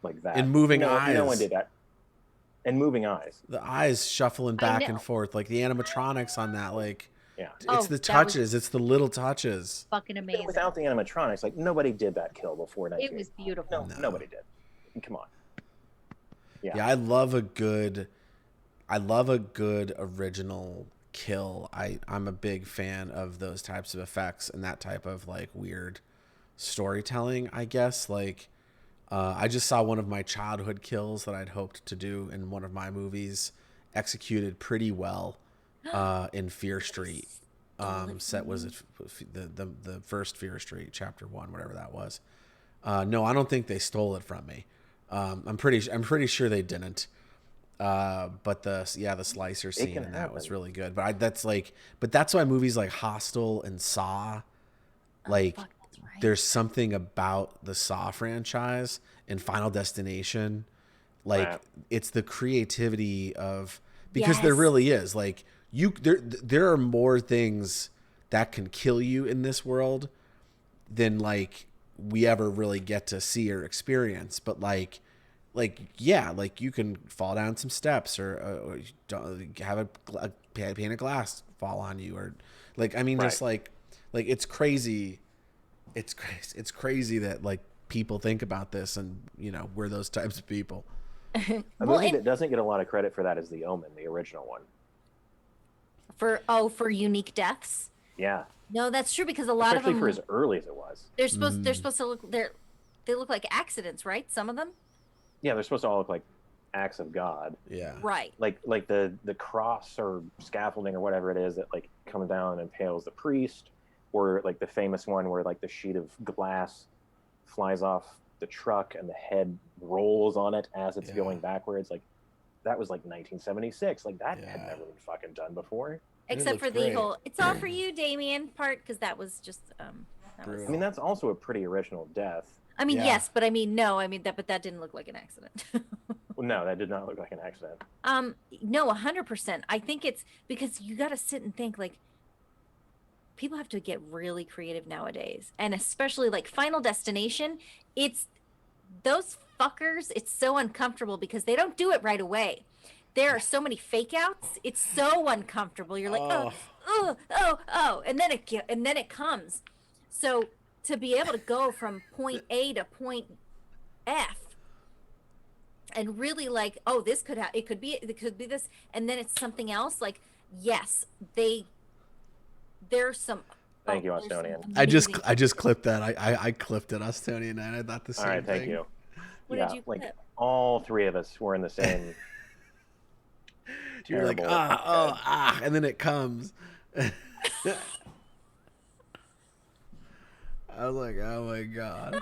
like that. And moving eyes. No one did that. And moving eyes. The eyes shuffling back and forth, like the animatronics on that, like, yeah, it's the touches, it's the little touches. Fucking amazing. Without the animatronics, like nobody did that kill before 19. It was beautiful. No, nobody did. Come on. Yeah, I love a good original kill. I'm a big fan of those types of effects and that type of like weird storytelling, I guess. Like, I just saw one of my childhood kills that I'd hoped to do in one of my movies executed pretty well in Fear Street. Set was it the first Fear Street, Chapter 1, whatever that was. No, I don't think they stole it from me. I'm pretty sure they didn't. But the slicer scene in that was really good. But that's why movies like Hostel and Saw, like, there's something about the Saw franchise and Final Destination, like it's the creativity of, because there really is, like, there are more things that can kill you in this world than like we ever really get to see or experience. But like you can fall down some steps or have a pane of glass fall on you, or like, I mean, just like it's crazy. It's crazy that like people think about this, and you know, we're those types of people. A movie that doesn't get a lot of credit for that is The Omen, the original one. For unique deaths. Yeah. No, that's true, because a lot of them, for as early as it was. They're supposed to look they look like accidents, right? Some of them. Yeah, they're supposed to all look like acts of God. Yeah. Right. Like the cross or scaffolding or whatever it is that like comes down and impales the priest, or like the famous one where like the sheet of glass flies off the truck and the head rolls on it as it's going backwards. Like, that was like 1976. Like, that had never been fucking done before. Except for the whole "it's all for you, Damien" part, because that was just I mean, that's also a pretty original death. I mean, yes, but I mean, no, I mean that, but that didn't look like an accident. Well, no, that did not look like an accident. No, 100%. I think it's because you got to sit and think, like, people have to get really creative nowadays, and especially like Final Destination. It's those fuckers. It's so uncomfortable because they don't do it right away. There are so many fake outs. It's so uncomfortable. You're like, oh, and then it comes. So to be able to go from point A to point F, and really like, oh, this could it could be this, and then it's something else. Like, yes, there's some. Thank you, Austonian. I just clipped that. I clipped it, Austonian, and I thought the same thing. All right, thank you. What did you clip? Like, all three of us were in the same. You're like, and then it comes. I was like, oh my god.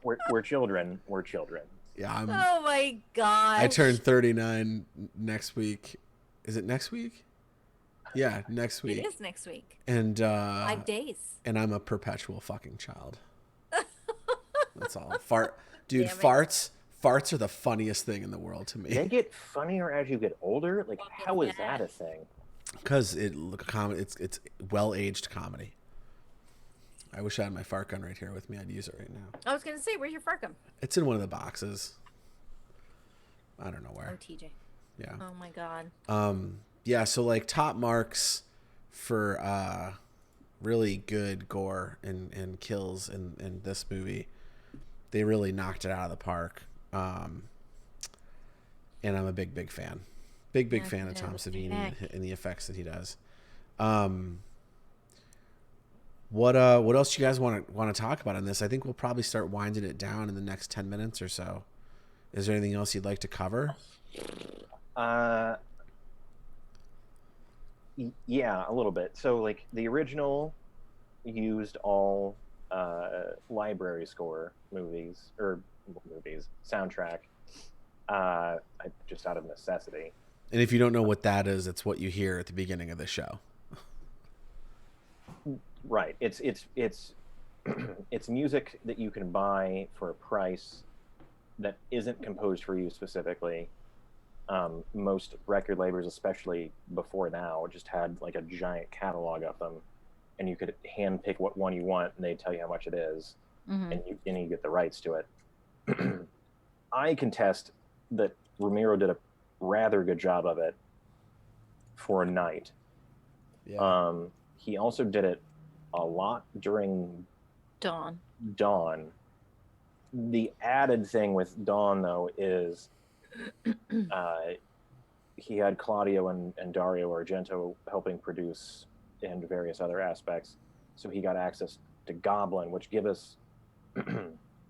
We're children. We're children. Yeah, oh my god. I turn 39 next week. Is it next week? Yeah, next week. It is next week. And 5 days. And I'm a perpetual fucking child. That's all. Dude, farts are the funniest thing in the world to me. They get funnier as you get older. Like, how is that a thing? Because it's well-aged comedy. I wish I had my fart gun right here with me. I'd use it right now. I was gonna say, where's your fart gun? It's in one of the boxes. I don't know where. Oh, TJ. Yeah. Oh my god. Yeah. So like top marks for really good gore and kills in this movie. They really knocked it out of the park. And I'm a big fan. Big fan of Tom Savini and the effects that he does. What else you guys want to talk about in this? I think we'll probably start winding it down in the next 10 minutes or so. Is there anything else you'd like to cover? Yeah, a little bit. So like the original used all library score soundtrack, just out of necessity. And if you don't know what that is, it's what you hear at the beginning of the show. Right. It's it's music that you can buy for a price that isn't composed for you specifically. Most record labels, especially before now, just had like a giant catalog of them, and you could hand pick what one you want, and they tell you how much it is, Mm-hmm. and you get the rights to it. I contest that Ramiro did a rather good job of it for a night. Yeah. He also did it a lot during Dawn. Dawn. The added thing with Dawn, though, is he had Claudio and Dario Argento helping produce and various other aspects. So he got access to Goblin, which give us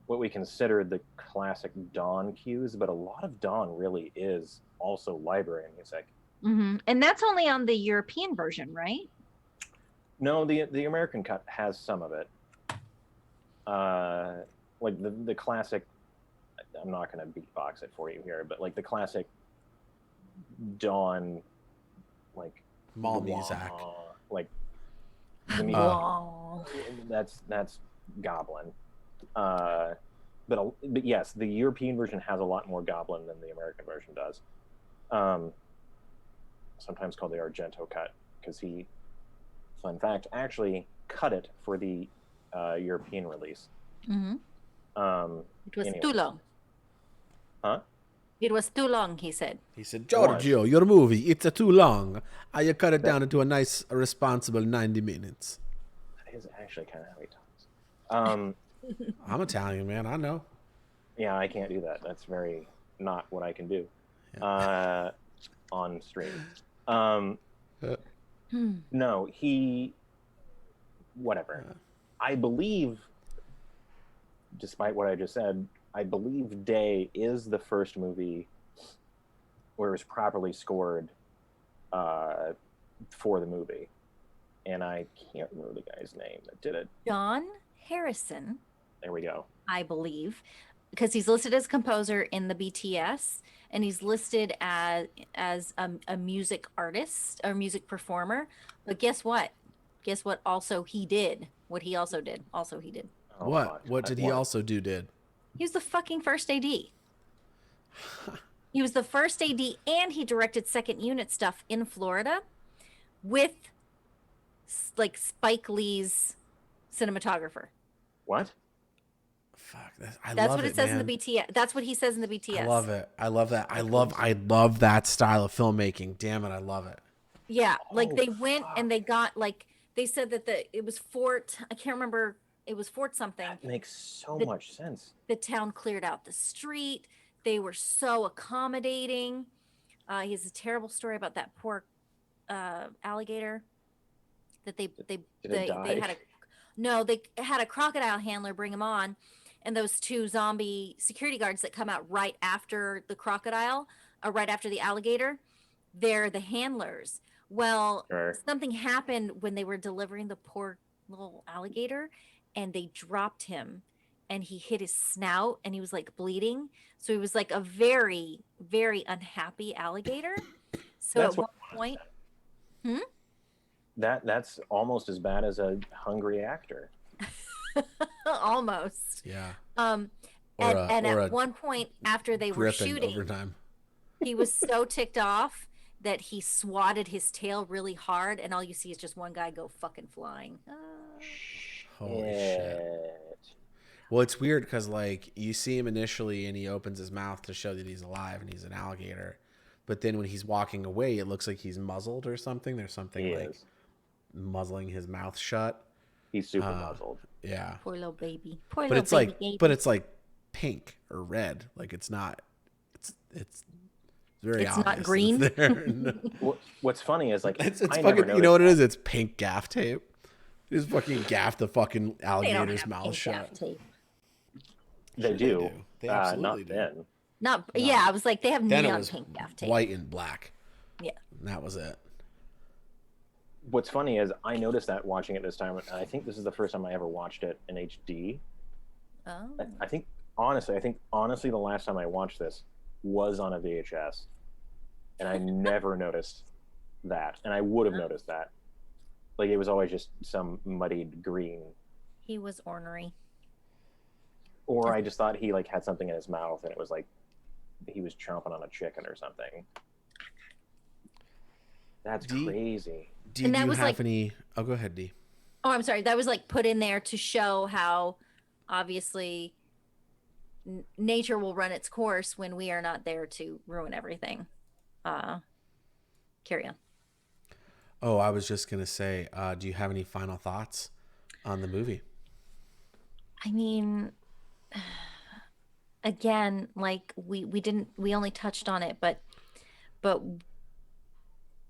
what we consider the classic Dawn cues, but a lot of Dawn really is also library music. Mm-hmm. And that's only on the European version, right? No, the American cut has some of it. Like the classic, I'm not going to beatbox it for you here, but like the classic Dawn, like Mall music. like the music, that's Goblin. But yes, the European version has a lot more Goblin than the American version does. Sometimes called the Argento cut, because he, fun fact, actually cut it for the European release. Mm-hmm. It was too anyways. long. Huh? It was too long, he said. He said, Giorgio, your movie, it's too long. I cut it down into a nice, responsible 90 minutes. That is actually kind of how he talks. I'm Italian, man. I know. Yeah, I can't do that. That's very not what I can do on stream. No, whatever. I believe, despite what I just said, I believe Day is the first movie where it was properly scored for the movie. And I can't remember the guy's name that did it. John Harrison, There we go. I believe, because he's listed as composer in the BTS, and he's listed as a music artist or music performer. But guess what? Guess what? Also, he did what he also did. Also, he did. Oh, What? fuck. What did he also do? He was the fucking first AD. He was the first AD, and he directed second unit stuff in Florida with like Spike Lee's cinematographer. What? Fuck. That's what it says in the BTS. That's what he says in the BTS. I love it. I love that. I love that style of filmmaking. Damn it, I love it. Yeah, like Oh, they went fuck. and they got like they said that it was Fort. I can't remember. It was Fort something. That makes so The- much sense. The town cleared out the street. They were so accommodating. He has a terrible story about that poor alligator that they had a crocodile handler bring him on, and those two zombie security guards that come out right after the crocodile, right after the alligator, they're the handlers. Well, Sure. something happened when they were delivering the poor little alligator, and they dropped him, and he hit his snout, and he was like bleeding. So he was like a very, very unhappy alligator. So That's at one point, That's almost as bad as a hungry actor. almost. Yeah. And Or at one point after they were Griffin shooting, overtime. he was so ticked off that he swatted his tail really hard, and all you see is just one guy go fucking flying. Holy shit. Well, it's weird because like you see him initially and he opens his mouth to show that he's alive and he's an alligator, but then when he's walking away, it looks like he's muzzled or something. There's something He like is. muzzling his mouth shut. He's super muzzled. Yeah. Poor little baby. Poor But little it's baby like, baby. but it's like pink or red. Like it's not. It's very. It's not obvious green? that it's there. What's funny is like It's I fucking. never You know what it noticed is? It's pink gaff tape. Just fucking gaff the fucking They don't alligator's have mouth pink shut. gaff tape. that. They do. They absolutely not do. then. Not, yeah, I was like, they have Then it neon was pink gaff tape. white and black. Yeah. And that was it. What's funny is I noticed that watching it this time, and I think this is the first time I ever watched it in HD. Oh. I think honestly, the last time I watched this was on a VHS, and I never noticed that, and I would have noticed that. Like it was always just some muddied green. He was ornery. Or I just thought he like had something in his mouth and it was like he was chomping on a chicken or something. That's crazy. Do And that you was have like- any? Oh, go ahead, D. Oh, I'm sorry. That was like put in there to show how obviously nature will run its course when we are not there to ruin everything. Carry on. Oh, I was just gonna say, do you have any final thoughts on the movie? I mean, again, like we only touched on it, but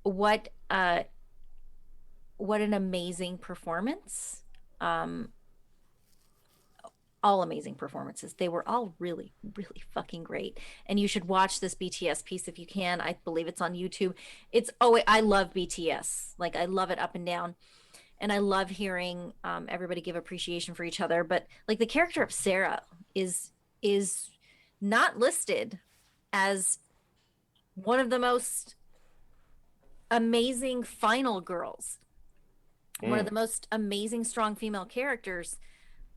what an amazing performance. All amazing performances. They were all really, really fucking great. And you should watch this BTS piece if you can. I believe it's on YouTube. I love BTS. Like I love it up and down. And I love hearing everybody give appreciation for each other. But like the character of Sarah is not listed as one of the most amazing final girls. One of the most amazing strong female characters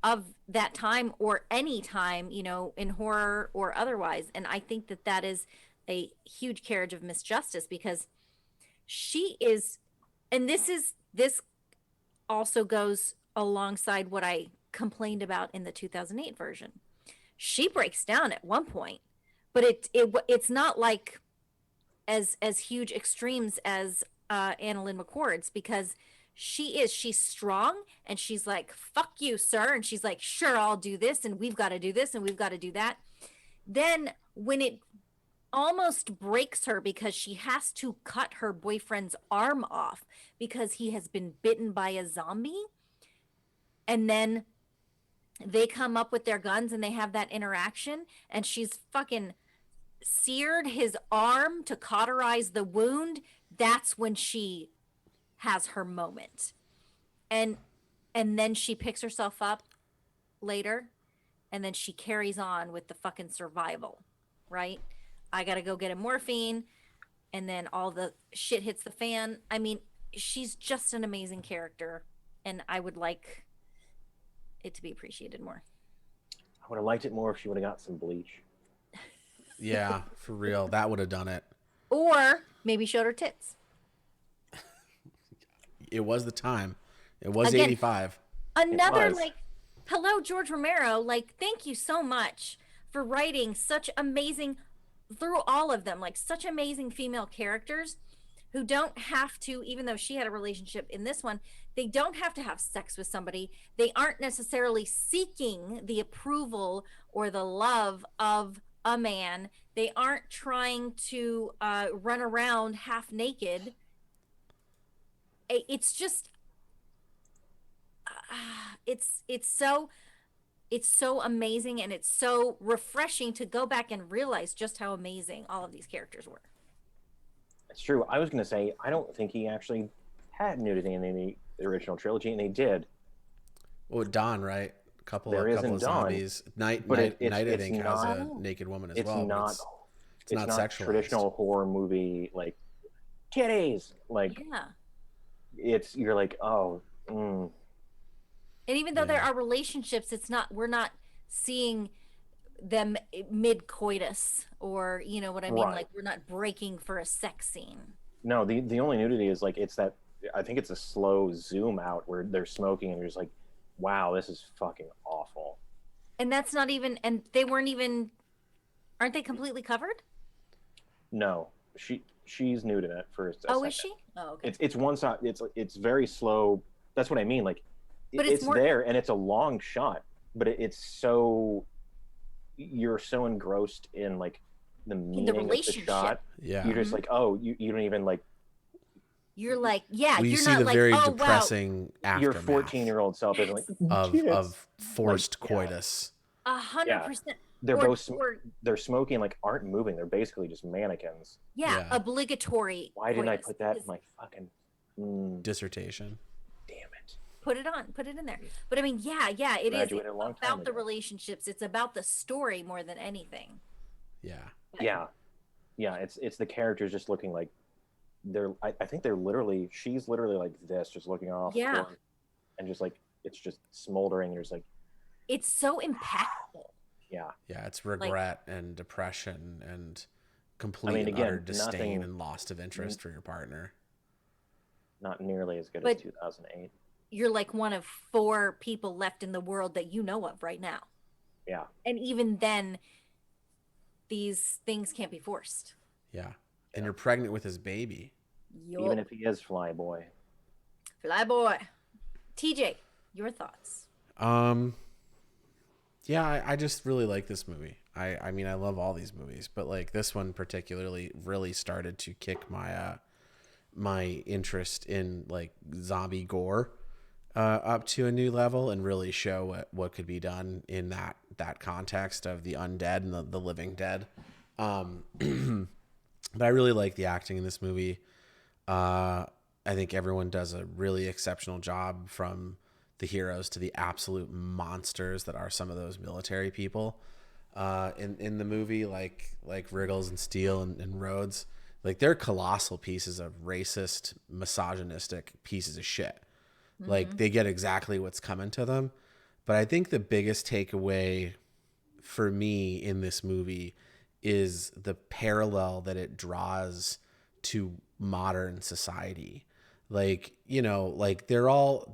of that time or any time, you know, in horror or otherwise. And I think that that is a huge carriage of misjustice because she is, and this also goes alongside what I complained about in the 2008 version. She breaks down at one point, but it's not like as huge extremes as Annalyn McCord's because she's strong and she's like, fuck you, sir. And she's like, sure, I'll do this. And we've got to do this and we've got to do that. Then when it almost breaks her because she has to cut her boyfriend's arm off because he has been bitten by a zombie. And then they come up with their guns and they have that interaction and she's fucking seared his arm to cauterize the wound. That's when she has her moment. And then she picks herself up later and then she carries on with the fucking survival, right? I got to go get a morphine and then all the shit hits the fan. I mean, she's just an amazing character and I would like it to be appreciated more. I would have liked it more if she would have got some bleach. Yeah, for real. That would have done it. Or maybe showed her tits. It was the time. It was Again, 85. Another was. like, hello, George Romero. Like, thank you so much for writing such amazing, through all of them, like such amazing female characters who don't have to, even though she had a relationship in this one, they don't have to have sex with somebody. They aren't necessarily seeking the approval or the love of a man. They aren't trying to run around half naked. It's just it's so amazing and it's so refreshing to go back and realize just how amazing all of these characters were. It's true. I was going to say, I don't think he actually had nudity in the original trilogy, and they did. Well, Dawn, right? A couple There of isn't Dawn, zombies. Night, but I it's think, has not- a naked woman as It's well. but not. It's not sexualized. Traditional horror movie like titties. Like Yeah. you're like, oh. And even though there are relationships, we're not seeing them mid coitus or, you know what I mean? Right. Like we're not breaking for a sex scene. No, the only nudity is like it's that. I think it's a slow zoom out where they're smoking and you're just like, wow, this is fucking awful. And that's not even, and they weren't even, aren't they completely covered? No, she's nude in it for a Oh, second. is she? Oh, okay. It's one shot. It's very slow. That's what I mean. Like, But it's more there and it's a long shot, but it's so you're so engrossed in like the meaning of the relationship. shot. Yeah. You're just like, oh, you don't even like. You're like, yeah, Well, you you're see not the like, very oh, depressing Wow, your aftermath 14-year-old self is like of forced Like, yeah. coitus. wow, 100%. They're Or- both or- they're smoking, like aren't moving. They're basically just mannequins. Yeah, Yeah. obligatory. Why didn't I coitus put that is- in my fucking Dissertation. damn it? Put it in there. But I mean, yeah, it is Graduated a long time about the ago. relationships. It's about the story more than anything. Yeah. Yeah, it's the characters just looking like I think she's literally like this, just looking off. Yeah. And just like, it's just smoldering. There's like, it's so impactful. yeah. Yeah, it's regret and depression and complete I mean, and again, utter disdain nothing- and loss of interest for your partner. Not nearly as good But- as 2008. You're like one of 4 people left in the world that you know of right now. Yeah. And even then, these things can't be forced. Yeah. And you're pregnant with his baby. Even if he is Flyboy. Flyboy. TJ, your thoughts? Yeah, I just really like this movie. I mean, I love all these movies, but like this one particularly really started to kick my my interest in like zombie gore up to a new level and really show what could be done in that context of the undead and the living dead. But I really like the acting in this movie. I think everyone does a really exceptional job, from the heroes to the absolute monsters that are some of those military people in the movie, like Riggles and Steele and Rhodes. Like, they're colossal pieces of racist, misogynistic pieces of shit. Mm-hmm. Like, they get exactly what's coming to them. But I think the biggest takeaway for me in this movie is the parallel that it draws to modern society. Like, you know, like they're all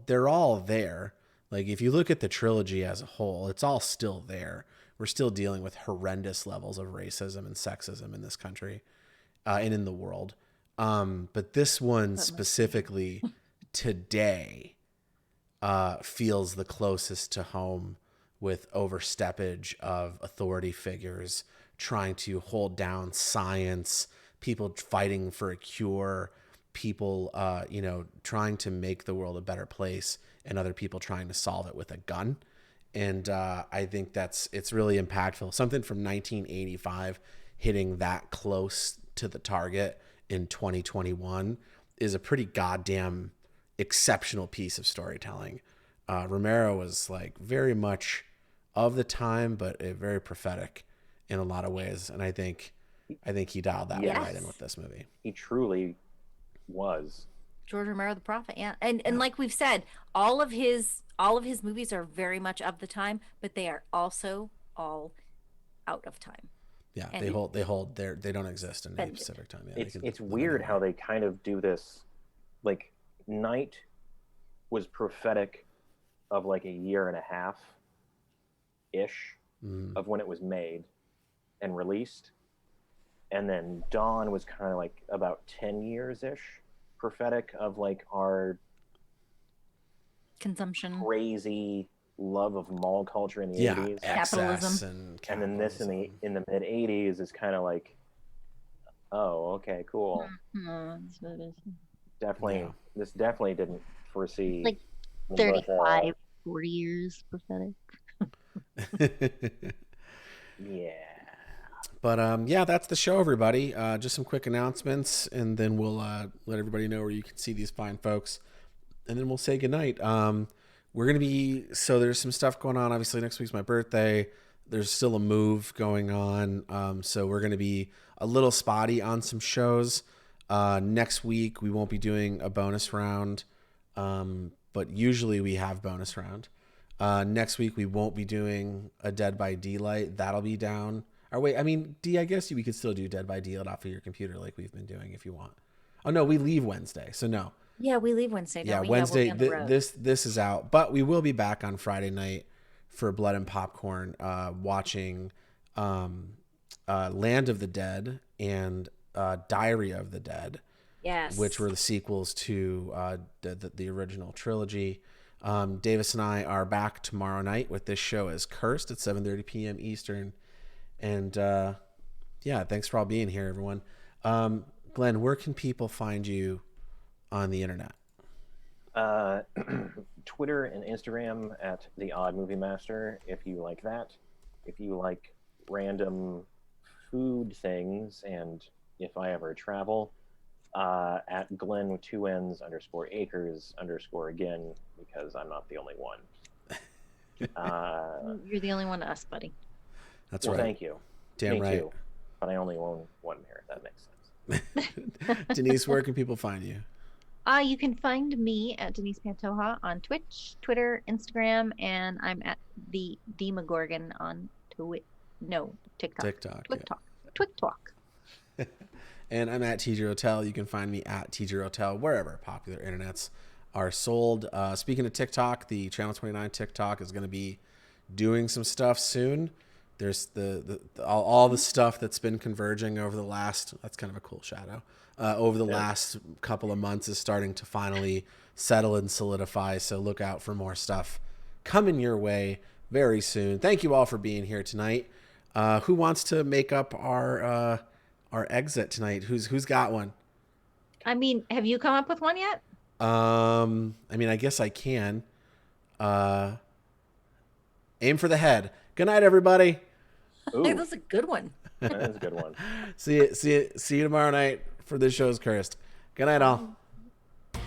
there. Like, if you look at the trilogy as a whole, it's all still there. We're still dealing with horrendous levels of racism and sexism in this country and in the world. But this one specifically today feels the closest to home, with oversteppage of authority figures trying to hold down science, people fighting for a cure, people, trying to make the world a better place, and other people trying to solve it with a gun. And I think it's really impactful. Something from 1985 hitting that close to the target in 2021 is a pretty goddamn exceptional piece of storytelling. Romero was like very much of the time, but very prophetic in a lot of ways. And I think he dialed that one right in with this movie. He truly was. George Romero, the prophet. Yeah. And like we've said, all of his movies are very much of the time, but they are also all out of time. Yeah, and they don't exist in any specific time. Yeah, it's weird how they kind of do this. Like, Night was prophetic of like a year and a half ish of when it was made and released, and then Dawn was kind of like about 10 years ish prophetic of like our consumption, crazy love of mall culture in the 80s, capitalism, and then this in the mid 80s is kind of like, oh, okay, cool. This definitely didn't foresee like 35 40 years prophetic. Yeah. But that's the show, everybody. Just some quick announcements, and then we'll let everybody know where you can see these fine folks, and then we'll say goodnight. We're going to be, so there's some stuff going on. Obviously, next week's my birthday. There's still a move going on. So we're going to be a little spotty on some shows. Next week, we won't be doing a bonus round, but usually we have bonus round. Next week, we won't be doing a Dead by Daylight. That'll be down. Or wait, I mean, D, I guess we could still do Dead by Daylight off of your computer like we've been doing if you want. Oh, no, we leave Wednesday, so no. Yeah, we leave Wednesday. Yeah, Wednesday, this is out. But we will be back on Friday night for Blood and Popcorn, watching Land of the Dead and Diary of the Dead. Yes. Which were the sequels to the original trilogy. Davis and I are back tomorrow night with this show as Cursed at 7:30 p.m. Eastern. And thanks for all being here, everyone. Glenn, where can people find you on the internet? Twitter and Instagram at The Odd Movie Master, if you like that. If you like random food things, and if I ever travel, at Glenn with 2 N's _ Akers _ again, because I'm not the only one. You're the only one to us, buddy. That's well, right. Thank you. Damn Me right. too. But I only own one mirror. That makes sense. Denise, where can people find you? You can find me at Denise Pantoja on Twitch, Twitter, Instagram, and I'm at the Demogorgon on TikTok. TikTok. TikTok. And I'm at TJ Rotell. You can find me at TJ Rotell wherever popular internets are sold. Speaking of TikTok, the Channel 29 TikTok is going to be doing some stuff soon. There's all the stuff that's been converging over the last, that's kind of a cool shadow, over the last couple of months is starting to finally settle and solidify. So look out for more stuff coming your way very soon. Thank you all for being here tonight. Who wants to make up our exit tonight? Who's got one? I mean, have you come up with one yet? I mean, I guess I can. Aim for the head. Good night, everybody. Ooh, Hey, that's a good one. that is a good one. See you tomorrow night for This Show's Cursed. Good night, all.